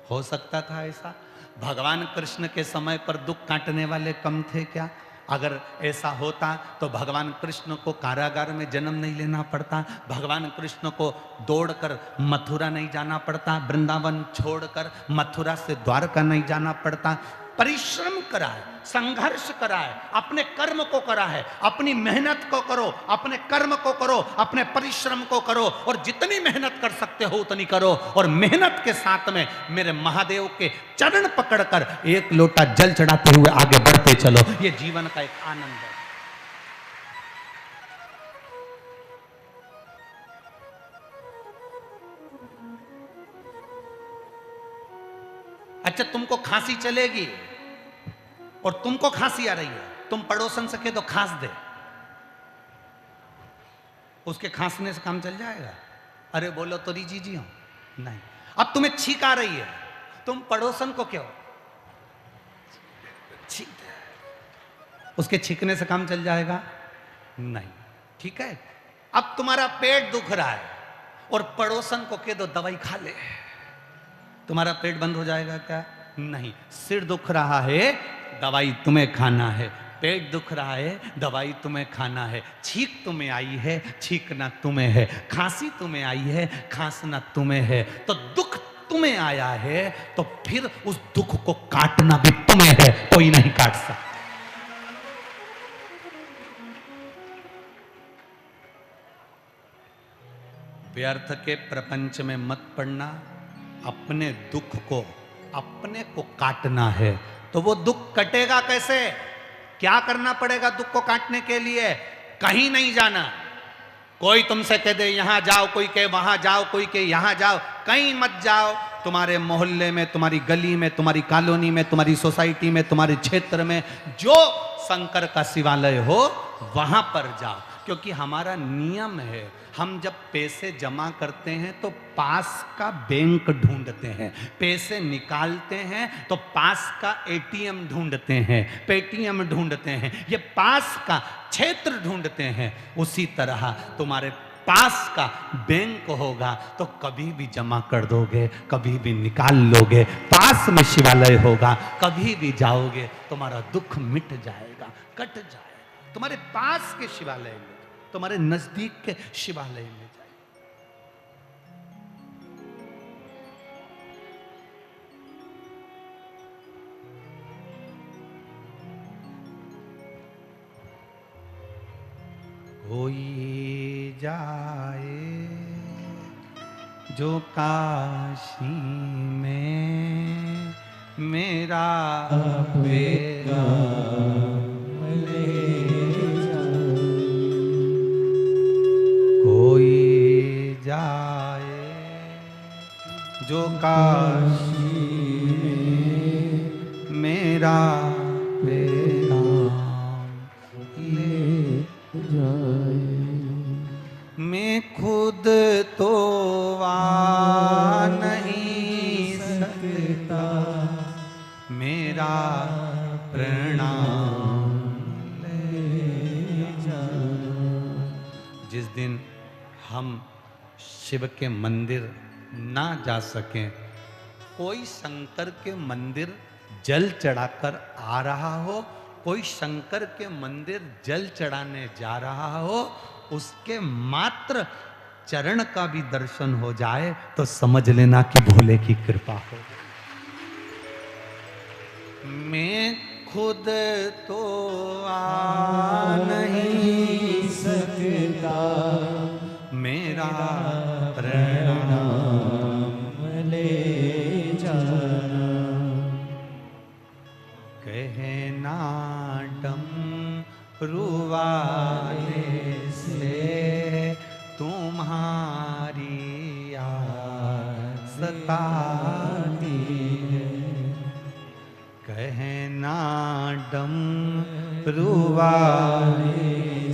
हो सकता था ऐसा? भगवान कृष्ण के समय पर दुख काटने वाले कम थे क्या? अगर ऐसा होता तो भगवान कृष्ण को कारागार में जन्म नहीं लेना पड़ता, भगवान कृष्ण को दौड़कर मथुरा नहीं जाना पड़ता, वृंदावन छोड़कर मथुरा से द्वारका नहीं जाना पड़ता। परिश्रम करा है, संघर्ष करा है, अपने कर्म को करा है, अपनी मेहनत को करो, अपने कर्म को करो, अपने परिश्रम को करो, और जितनी मेहनत कर सकते हो उतनी करो, और मेहनत के साथ में मेरे महादेव के चरण पकड़कर एक लोटा जल चढ़ाते हुए आगे बढ़ते चलो। ये जीवन का एक आनंद है। अच्छा, तुमको खांसी चलेगी और तुमको खांसी आ रही है, तुम पड़ोसन से कह दो खांस दे, उसके खांसने से काम चल जाएगा? अरे बोलो तो रीजी जी हो नहीं। अब तुम्हें छींक आ रही है, तुम पड़ोसन को क्यों छींक दे, उसके छींकने से काम चल जाएगा? नहीं। ठीक है, अब तुम्हारा पेट दुख रहा है और पड़ोसन को कह दो दवाई खा ले, तुम्हारा पेट बंद हो जाएगा क्या? नहीं। सिर दुख रहा है, दवाई तुम्हें खाना है, पेट दुख रहा है, दवाई तुम्हें खाना है, छींक तुम्हें आई है, छींकना तुम्हें है, खांसी तुम्हें आई है, खांसना तुम्हें है। तो दुख तुम्हें आया है तो फिर उस दुख को काटना भी तुम्हें है, कोई नहीं काट सकता। व्यर्थ के प्रपंच में मत पड़ना, अपने दुख को अपने को काटना है। तो वो दुख कटेगा कैसे? क्या करना पड़ेगा दुख को काटने के लिए? कहीं नहीं जाना। कोई तुमसे कह दे यहां जाओ, कोई कहे वहां जाओ, कोई कहे यहां जाओ, कहीं मत जाओ। तुम्हारे मोहल्ले में, तुम्हारी गली में, तुम्हारी कॉलोनी में, तुम्हारी सोसाइटी में, तुम्हारे क्षेत्र में जो शंकर का शिवालय हो वहां पर जाओ। क्योंकि हमारा नियम है, हम जब पैसे जमा करते हैं तो पास का बैंक ढूंढते हैं, पैसे निकालते हैं तो पास का एटीएम ढूंढते हैं, पेटीएम ढूंढते हैं, ये पास का क्षेत्र ढूंढते हैं। उसी तरह तुम्हारे पास का बैंक होगा तो कभी भी जमा कर दोगे, कभी भी निकाल लोगे। पास में शिवालय होगा, कभी भी जाओगे तुम्हारा दुख मिट जाएगा, कट जाएगा। तुम्हारे पास के शिवालय में, तुम्हारे नजदीक के शिवालय में जाए। कोई जाए जो काशी में मेरा बेगा जाए जो काशी में मेरा पैगाम ले जाए। मैं खुद तो आ नहीं सकता, मेरा प्रणाम ले जाए। जिस दिन हम शिव के मंदिर ना जा सकें, कोई शंकर के मंदिर जल चढ़ाकर आ रहा हो, कोई शंकर के मंदिर जल चढ़ाने जा रहा हो, उसके मात्र चरण का भी दर्शन हो जाए तो समझ लेना कि भोले की कृपा हो। मैं खुद तो आ नहीं सकता, मेरा प्रणाम ले जाना। कहना डमरुवाले से तुम्हारी याद सताती है। कहना डमरुवाले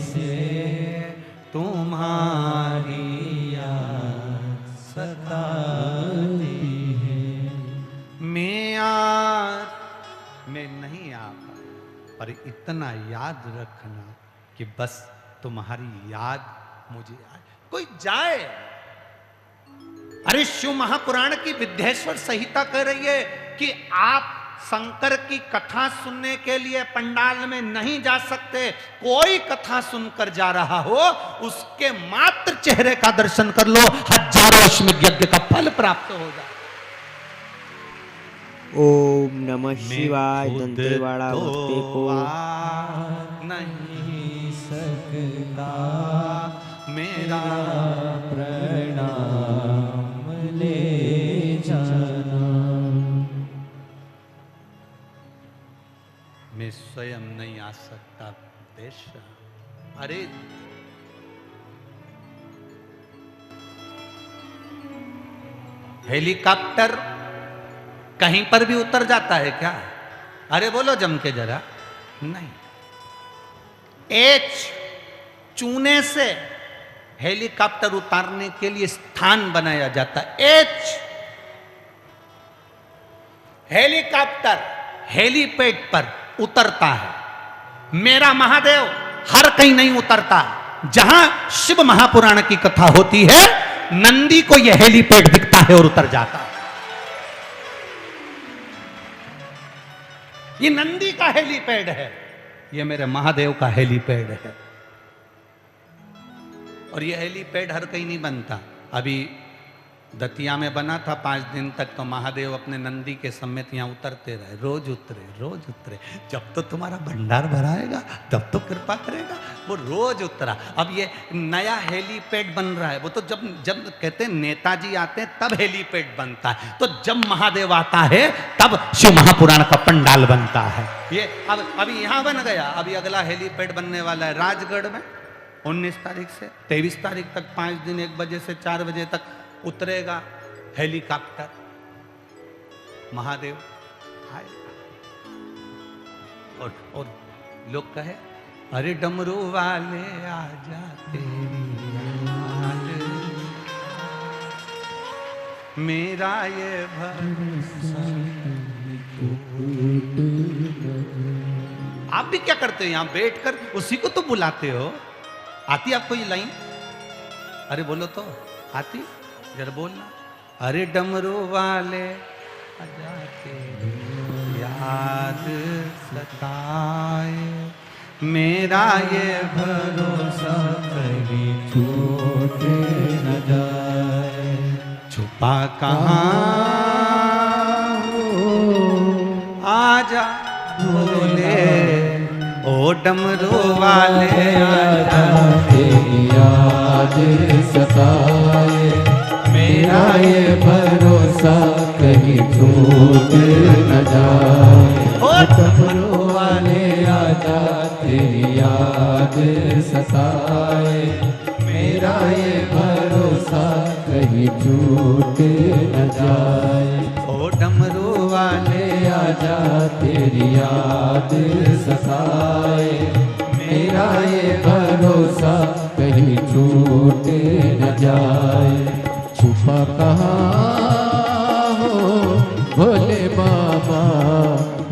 से तुम्हारी याद सताती है। मैं नहीं आ पाया, पर इतना याद रखना कि बस तुम्हारी याद मुझे आए। कोई जाए, अरे शिव महापुराण की विद्येश्वर संहिता कह रही है कि आप शंकर की कथा सुनने के लिए पंडाल में नहीं जा सकते। कोई कथा सुनकर जा रहा हो, उसके मात्र चेहरे का दर्शन कर लो, हजारों अश्वमेध यज्ञ का फल प्राप्त हो जाए। ओम नमः शिवाय। दंतेवाड़ा भक्ति को नहीं सकता, मेरा प्रणाम ले जाना। मैं स्वयं नहीं आ सकता देश। अरे हेलीकॉप्टर कहीं पर भी उतर जाता है क्या? अरे बोलो जम के जरा। नहीं, एच चूने से हेलीकॉप्टर उतारने के लिए स्थान बनाया जाता है। एच हेलीकॉप्टर हेलीपैड पर उतरता है। मेरा महादेव हर कहीं नहीं उतरता। जहां शिव महापुराण की कथा होती है, नंदी को यह हेलीपैड दिखता है और उतर जाता है। ये नंदी का हेलीपैड है, ये मेरे महादेव का हेलीपैड है। और ये हेलीपैड हर कहीं नहीं बनता। अभी दतिया में बना था 5 दिन तक, तो महादेव अपने नंदी के समेत यहाँ उतरते रहे, रोज उतरे। जब तो तुम्हारा भंडार भराएगा तब तो कृपा करेगा। वो रोज उतरा। अब ये नया हेलीपैड बन रहा है। वो तो जब कहते हैं नेताजी आते हैं तब हेलीपैड बनता है, तो जब महादेव आता है तब शिव महापुराण का पंडाल बनता है। ये अब अभी यहाँ बन गया, अभी अगला हेलीपैड बनने वाला है राजगढ़ में 19 तारीख से 23 तारीख तक 5 दिन 1 बजे से 4 बजे तक उतरेगा हेलीकॉप्टर। महादेव आएगा और लोग कहे अरे डमरू वाले आजा तेरी याद, मेरा ये भरोसा। आप भी क्या करते हो? यहां बैठकर उसी को तो बुलाते हो। आती आपको ये लाइन? अरे बोलो तो, आती? जरा बोलना। अरे डमरू वाले आजा तेरी याद सताए, मेरा ये भरोसा कभी छूट न जाए। छुपा कहाँ हो आजा भोले, ओ डमरू वाले आजा तेरी याद सताए, मेरा ये भरोसा कहीं छूट न जाए। ओ डमरू वाले आजा तेरी याद सताए, मेरा ये भरोसा कहीं छूट न जाए। ओ डमरू वाले आजा तेरी याद सताए, मेरा ये भरोसा कहीं छूट न जाए। छुपा कहाँ हो भोले बाबा,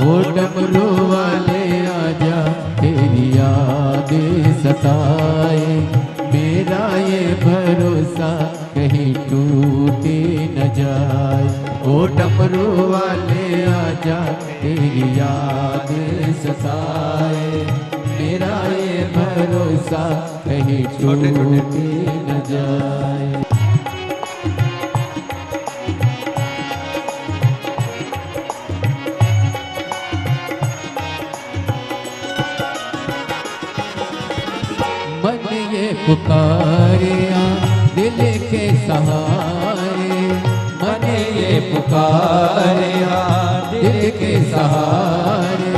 ओ डमरू वाले आजा तेरी याद सताए, मेरा ये भरोसा कहीं टूट न जाए। ओ डमरू वाले आजा तेरी याद सताए, मेरा ये भरोसा कहीं टूट न जाए। मन ये पुकारिया दिल के सहारे, मन ये पुकारिया दिल के सहारे,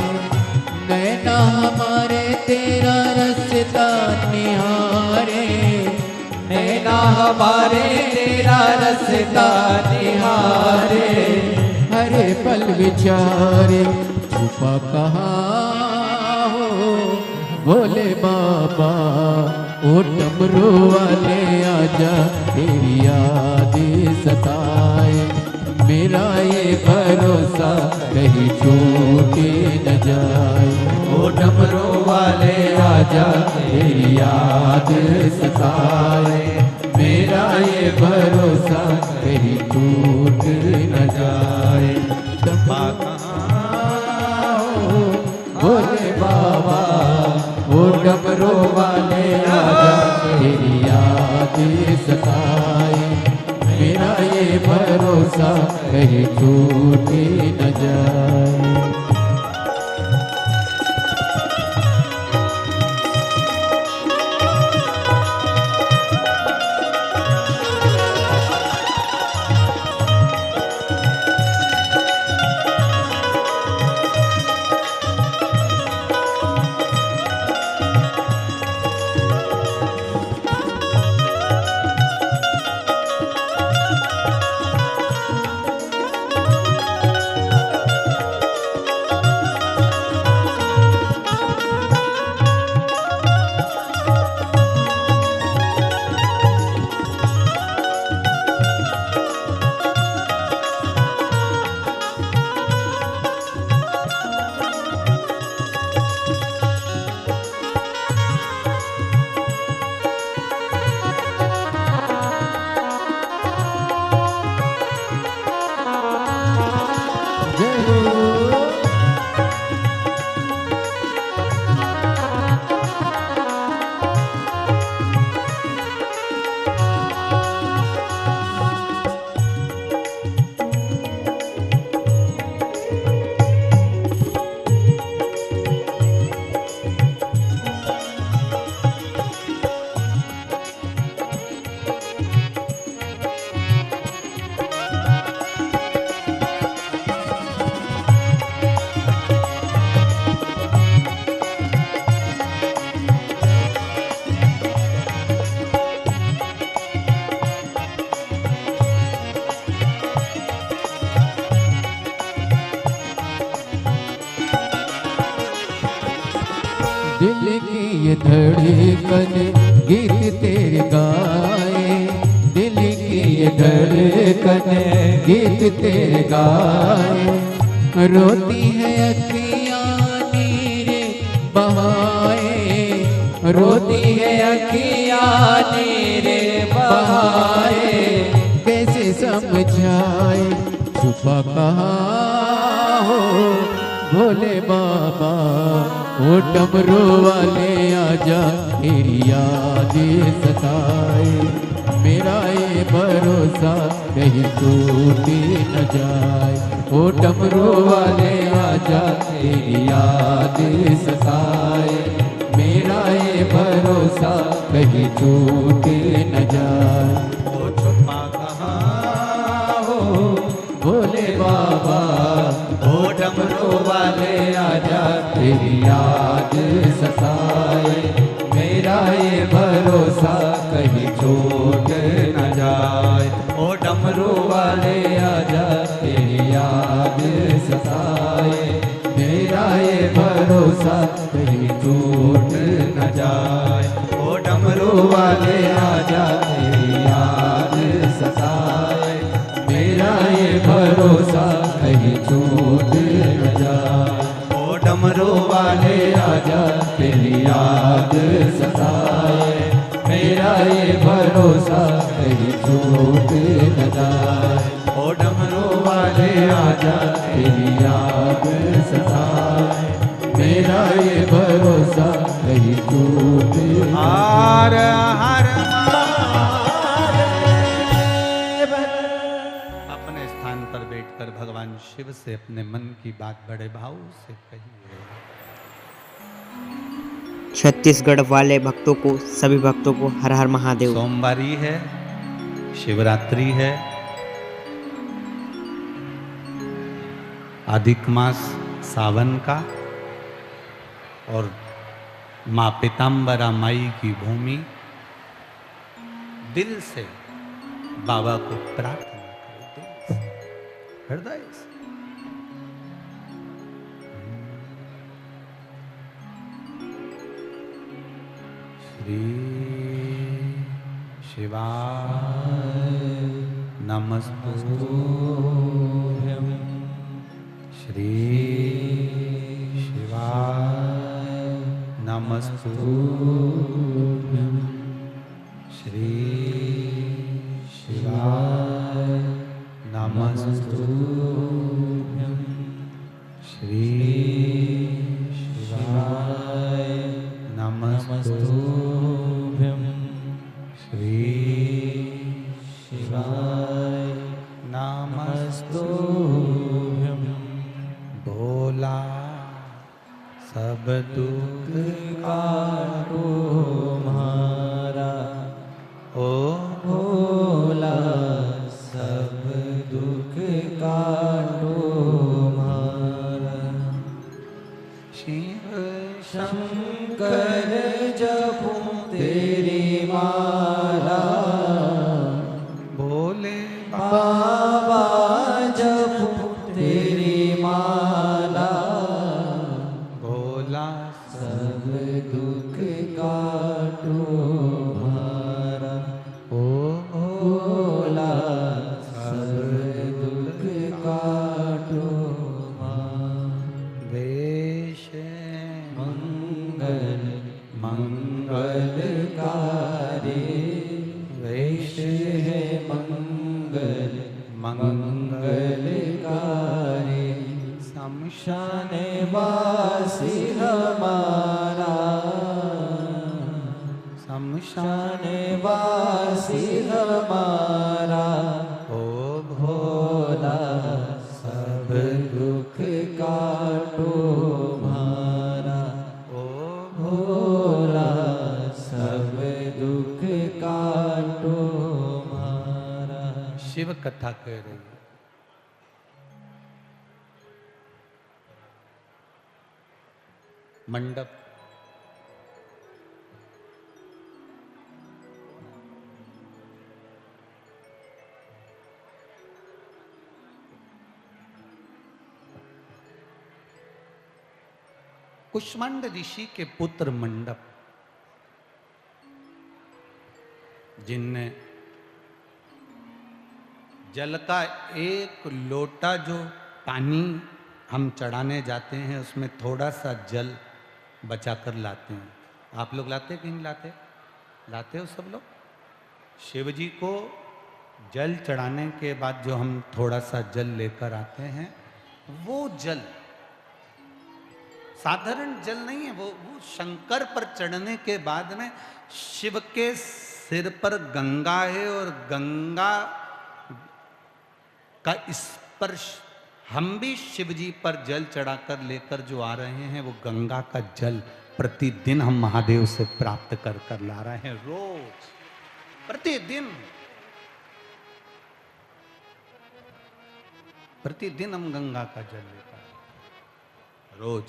नैना हमारे तेरा रास्ता निहारे, नैना हमारे तेरा रास्ता निहारे, हरे पल विचारे छुपा कहाँ हो भोले बाबा, ओ डमरू वाले आजा तेरी याद सताए, मेरा ये भरोसा कहीं टूटे न जाए। ओ डमरू वाले आजा तेरी याद सताए, मेरा ये भरोसा कहीं टूट न जाए। डम्बा कहाँ हो भोले बाबा, ओ डमरू वाले आजा तेरी याद सताए, मेरा ये भरोसा कहीं टूट न जाए। दिल की ये धड़कन गीत तेरे गाए, दिल की ये धड़कन गीत तेरे गाए, रोती है अखियाँ नीरे बहाए, रोती है अखियाँ नीरे बहाए, कैसे समझाए छुपा कहाँ हो भोले बाबा, ओ डमरू वाले आजा तेरी याद सताए, मेरा ये भरोसा कहीं टूट न जाए। ओ डमरू वाले आजा तेरी याद सताए, मेरा ये भरोसा कहीं टूट न जाए। ओ छुपा कहाँ हो भोले बाबा, ओ डमरू वाले आजा तेरी याद सताए, मेरा ये भरोसा कहीं छूट न जाए। ओ डमरू वाले आजा तेरी याद सताए, मेरा ये भरोसा कहीं छूट न जाए। ओ डमरू वाले आजा तेरी याद सताए, मेरा ये भरोसा कहीं छूट न जाए। ओ डमरू वाले आजा तेरी याद सताए, मेरा ये भरोसा कहीं छूट न जाए। ओ डमरू वाले आजा तेरी याद सताए, मेरा ये भरोसा कहीं टूटे। हर हर अपने स्थान पर बैठकर भगवान शिव से अपने मन की बात बड़े भाव से कहिए। छत्तीसगढ़ वाले भक्तों को, सभी भक्तों को हर हर महादेव। सोमवारी है, शिवरात्रि है, अधिक मास सावन का, और माँ पीताम्बरा माई की भूमि। दिल से बाबा को प्रार्थना करो, दिल से, हृदय से। श्री शिवाय नमस्तुभ्यं। श्री शिवाय नमस्तुभ्यं। श्री शिवाय नमस्तुभ्यं। श्री शिवाय नमस्तुभ्यं। श्री शिवाय नमस्तुभ्यं। भोला सब दुख काटो हमारा, ओ भोला सब दुख काटो हमारा। शिव शंकर जपो तेरी माला, भोले बाबा जपो तेरी माला। भोला सब दुख काटो हमारा, ओ भोला सब दुख काटो हमारा। वेश मंगल मंगलकारी, वेश है मंगल मंगलकारी। शमशान वासी हमारा, शमशान वासी हमारा। ओ भोला सब दुख काटो हमारा, ओ भोला सब दुख काटो हमारा। शिव कथा कह रही है। मंडप, कुष्मांड ऋषि के पुत्र मंडप, जिनने जल का एक लोटा जो पानी हम चढ़ाने जाते हैं उसमें थोड़ा सा जल बचाकर लाते हैं। आप लोग लाते कि नहीं लाते? लाते हो सब लोग? शिव जी को जल चढ़ाने के बाद जो हम थोड़ा सा जल लेकर आते हैं, वो जल साधारण जल नहीं है। वो शंकर पर चढ़ने के बाद में शिव के सिर पर गंगा है, और गंगा का स्पर्श हम भी शिव जी पर जल चढ़ाकर लेकर जो आ रहे हैं, वो गंगा का जल प्रतिदिन हम महादेव से प्राप्त कर कर ला रहे हैं। रोज प्रतिदिन प्रतिदिन हम गंगा का जल लेकर रोज।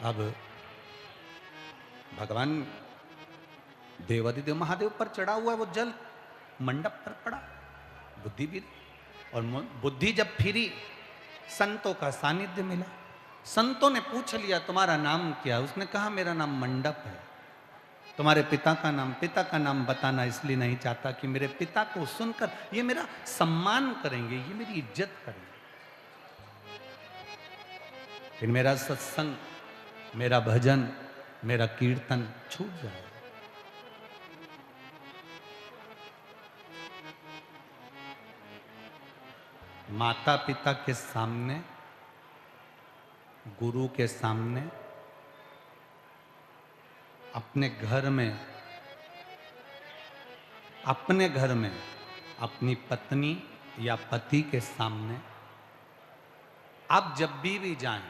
अब भगवान देवादिदेव महादेव पर चढ़ा हुआ है वो जल, मंडप पर पड़ा, बुद्धि भी, और बुद्धि जब फिरी संतों का सानिध्य मिला। संतों ने पूछ लिया तुम्हारा नाम क्या? उसने कहा मेरा नाम मंडप है। तुम्हारे पिता का नाम बताना इसलिए नहीं चाहता कि मेरे पिता को सुनकर ये मेरा सम्मान करेंगे, ये मेरी इज्जत करेंगे, फिर मेरा सत्संग, मेरा भजन, मेरा कीर्तन छूट जाए। माता पिता के सामने गुरु के सामने, अपने घर में अपनी पत्नी या पति के सामने आप जब भी जाएं,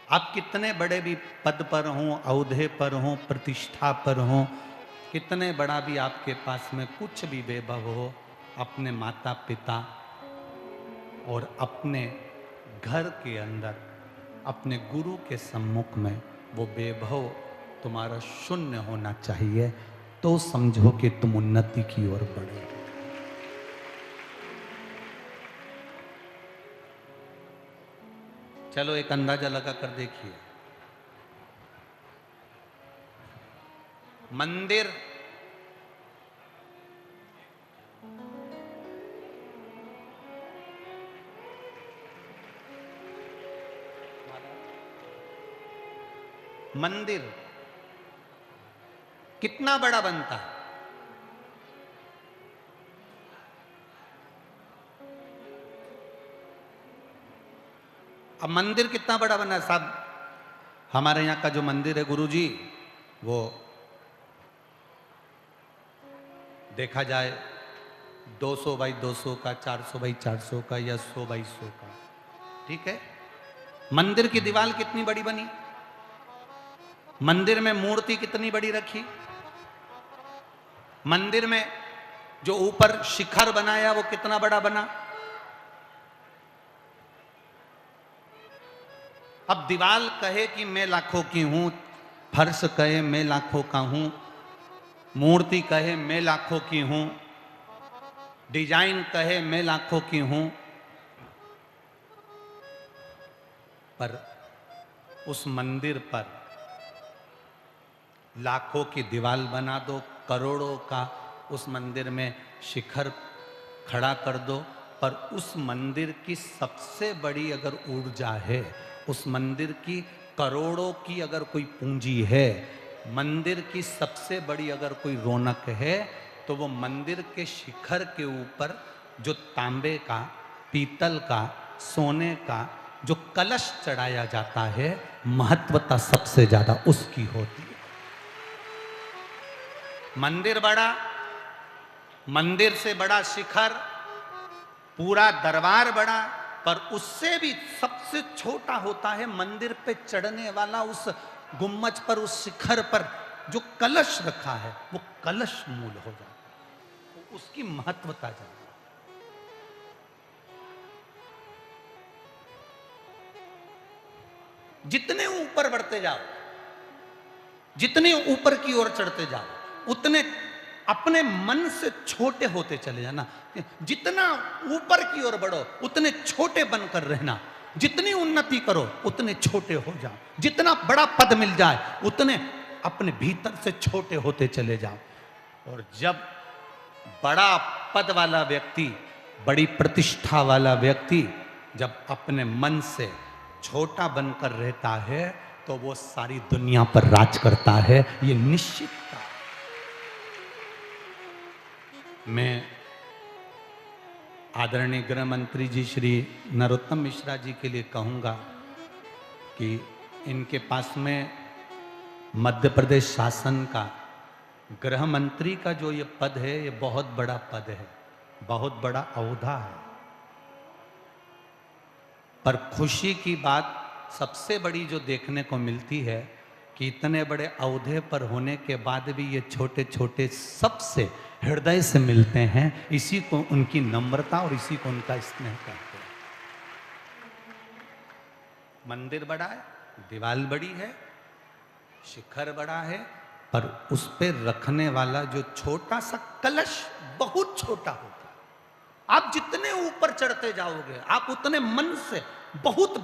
आप कितने बड़े भी पद पर हों, औहदे पर हों, प्रतिष्ठा पर हों, कितने बड़ा भी आपके पास में कुछ भी वैभव हो, अपने माता पिता और अपने घर के अंदर अपने गुरु के सम्मुख में वो वैभव तुम्हारा शून्य होना चाहिए, तो समझो कि तुम उन्नति की ओर बढ़े। चलो एक अंदाजा लगा कर देखिए, मंदिर कितना बड़ा बनता है? अब मंदिर कितना बड़ा बना है साहब? हमारे यहाँ का जो मंदिर है गुरुजी, वो देखा जाए 200 बाई 200 का, 400 बाई 400 का या 100 बाई 100 का, ठीक है। मंदिर की दीवार कितनी बड़ी बनी, मंदिर में मूर्ति कितनी बड़ी रखी, मंदिर में जो ऊपर शिखर बनाया वो कितना बड़ा बना। अब दीवार कहे कि मैं लाखों की हूं, फर्श कहे मैं लाखों का हूं, मूर्ति कहे मैं लाखों की हूं, डिजाइन कहे मैं लाखों की हूं, पर उस मंदिर पर लाखों की दीवार बना दो, करोड़ों का उस मंदिर में शिखर खड़ा कर दो, पर उस मंदिर की सबसे बड़ी अगर ऊर्जा है, उस मंदिर की करोड़ों की अगर कोई पूंजी है, मंदिर की सबसे बड़ी अगर कोई रौनक है, तो वो मंदिर के शिखर के ऊपर जो तांबे का, पीतल का, सोने का जो कलश चढ़ाया जाता है, महत्वता सबसे ज्यादा उसकी होती है। मंदिर बड़ा, मंदिर से बड़ा शिखर, पूरा दरबार बड़ा, पर उससे भी सबसे छोटा होता है मंदिर पे चढ़ने वाला उस गुम्मज पर, उस शिखर पर जो कलश रखा है, वो कलश मूल हो जाता है, तो उसकी महत्वता जाती है। जितने ऊपर बढ़ते जाओ, जितने ऊपर की ओर चढ़ते जाओ, उतने अपने मन से छोटे होते चले जाना। जितना ऊपर की ओर बढ़ो उतने छोटे बनकर रहना, जितनी उन्नति करो उतने छोटे हो जाओ, जितना बड़ा पद मिल जाए उतने अपने भीतर से छोटे होते चले जाओ। और जब बड़ा पद वाला व्यक्ति, बड़ी प्रतिष्ठा वाला व्यक्ति जब अपने मन से छोटा बनकर रहता है, तो वो सारी दुनिया पर राज करता है, ये निश्चित था। मैं आदरणीय गृह मंत्री जी श्री नरोत्तम मिश्रा जी के लिए कहूँगा कि इनके पास में मध्य प्रदेश शासन का गृह मंत्री का जो ये पद है, ये बहुत बड़ा पद है, बहुत बड़ा ओहदा है। पर खुशी की बात सबसे बड़ी जो देखने को मिलती है कि इतने बड़े ओहदे पर होने के बाद भी ये छोटे छोटे सबसे हृदय से मिलते हैं, इसी को उनकी नम्रता और इसी को उनका स्नेह कहते हैं। मंदिर बड़ा है, दीवार बड़ी है, शिखर बड़ा है, पर उस पर रखने वाला जो छोटा सा कलश बहुत छोटा होता है। आप जितने ऊपर चढ़ते जाओगे, आप उतने मन से बहुत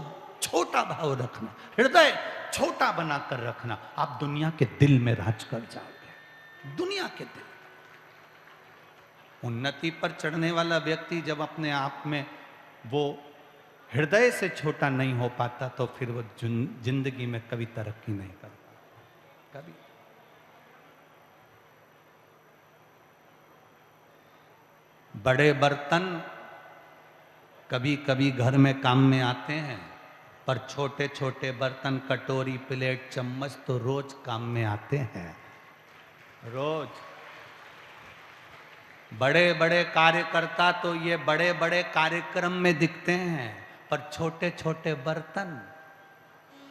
छोटा भाव रखना, हृदय छोटा बनाकर रखना, आप दुनिया के दिल में राज कर जाओगे, दुनिया के दिल। उन्नति पर चढ़ने वाला व्यक्ति जब अपने आप में वो हृदय से छोटा नहीं हो पाता, तो फिर वो जिंदगी में कभी तरक्की नहीं कर पाता, कभी। बड़े बर्तन कभी कभी घर में काम में आते हैं, पर छोटे छोटे बर्तन, कटोरी, प्लेट, चम्मच तो रोज काम में आते हैं। रोज बड़े बड़े कार्यकर्ता तो ये बड़े बड़े कार्यक्रम में दिखते हैं, पर छोटे छोटे बर्तन,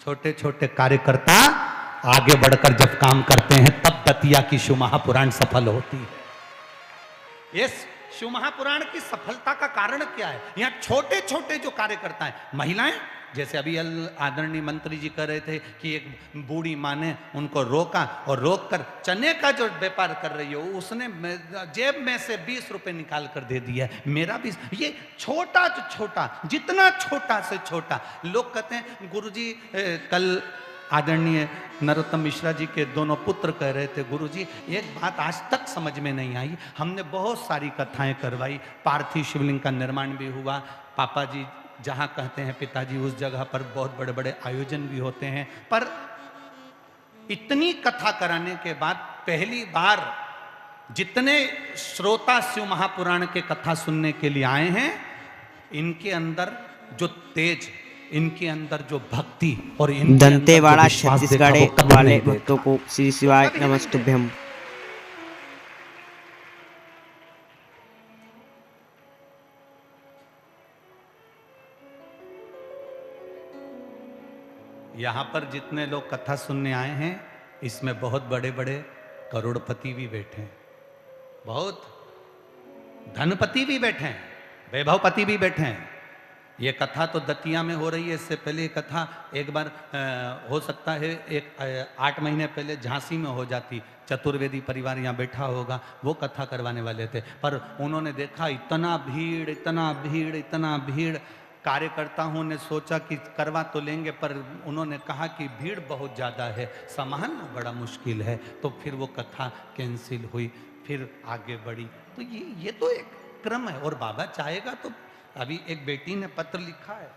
छोटे छोटे कार्यकर्ता आगे बढ़कर जब काम करते हैं तब दतिया की शिव महापुराण सफल होती है। इस शिव महापुराण की सफलता का कारण क्या है? यहाँ छोटे छोटे जो कार्यकर्ता हैं, महिलाएं, जैसे अभी आदरणीय मंत्री जी कह रहे थे कि एक बूढ़ी माँ ने उनको रोका और रोककर चने का जो व्यापार कर रही हो उसने जेब में से 20 रुपए निकाल कर दे दिया। मेरा भी ये छोटा जो छोटा, जितना छोटा से छोटा, लोग कहते हैं गुरुजी, कल आदरणीय नरोत्तम मिश्रा जी के दोनों पुत्र कह रहे थे, गुरुजी एक बात आज तक समझ में नहीं आई, हमने बहुत सारी कथाएं करवाई, पार्थिव शिवलिंग का निर्माण भी हुआ, पापा जी जहाँ कहते हैं पिताजी उस जगह पर बहुत बड़े बड़े आयोजन भी होते हैं, पर इतनी कथा कराने के बाद पहली बार जितने श्रोता शिव महापुराण के कथा सुनने के लिए आए हैं, इनके अंदर जो तेज, इनके अंदर जो भक्ति और दंतेवाड़ा छत्तीसगढ़ वाले भक्तों को श्री शिवाय नमस्तुभ्यम। यहाँ पर जितने लोग कथा सुनने आए हैं, इसमें बहुत बड़े बड़े करोड़पति भी बैठे हैं, बहुत धनपति भी बैठे हैं, वैभवपति भी बैठे हैं। ये कथा तो दतिया में हो रही है, इससे पहले कथा एक बार हो सकता है 8 महीने पहले झांसी में हो जाती, चतुर्वेदी परिवार यहाँ बैठा होगा, वो कथा करवाने वाले थे, पर उन्होंने देखा इतना भीड़, इतना भीड़, इतना भीड़, कार्यकर्ताओं ने सोचा कि करवा तो लेंगे, पर उन्होंने कहा कि भीड़ बहुत ज़्यादा है, संभालना बड़ा मुश्किल है, तो फिर वो कथा कैंसिल हुई, फिर आगे बढ़ी। तो ये तो एक क्रम है, और बाबा चाहेगा तो। अभी एक बेटी ने पत्र लिखा है,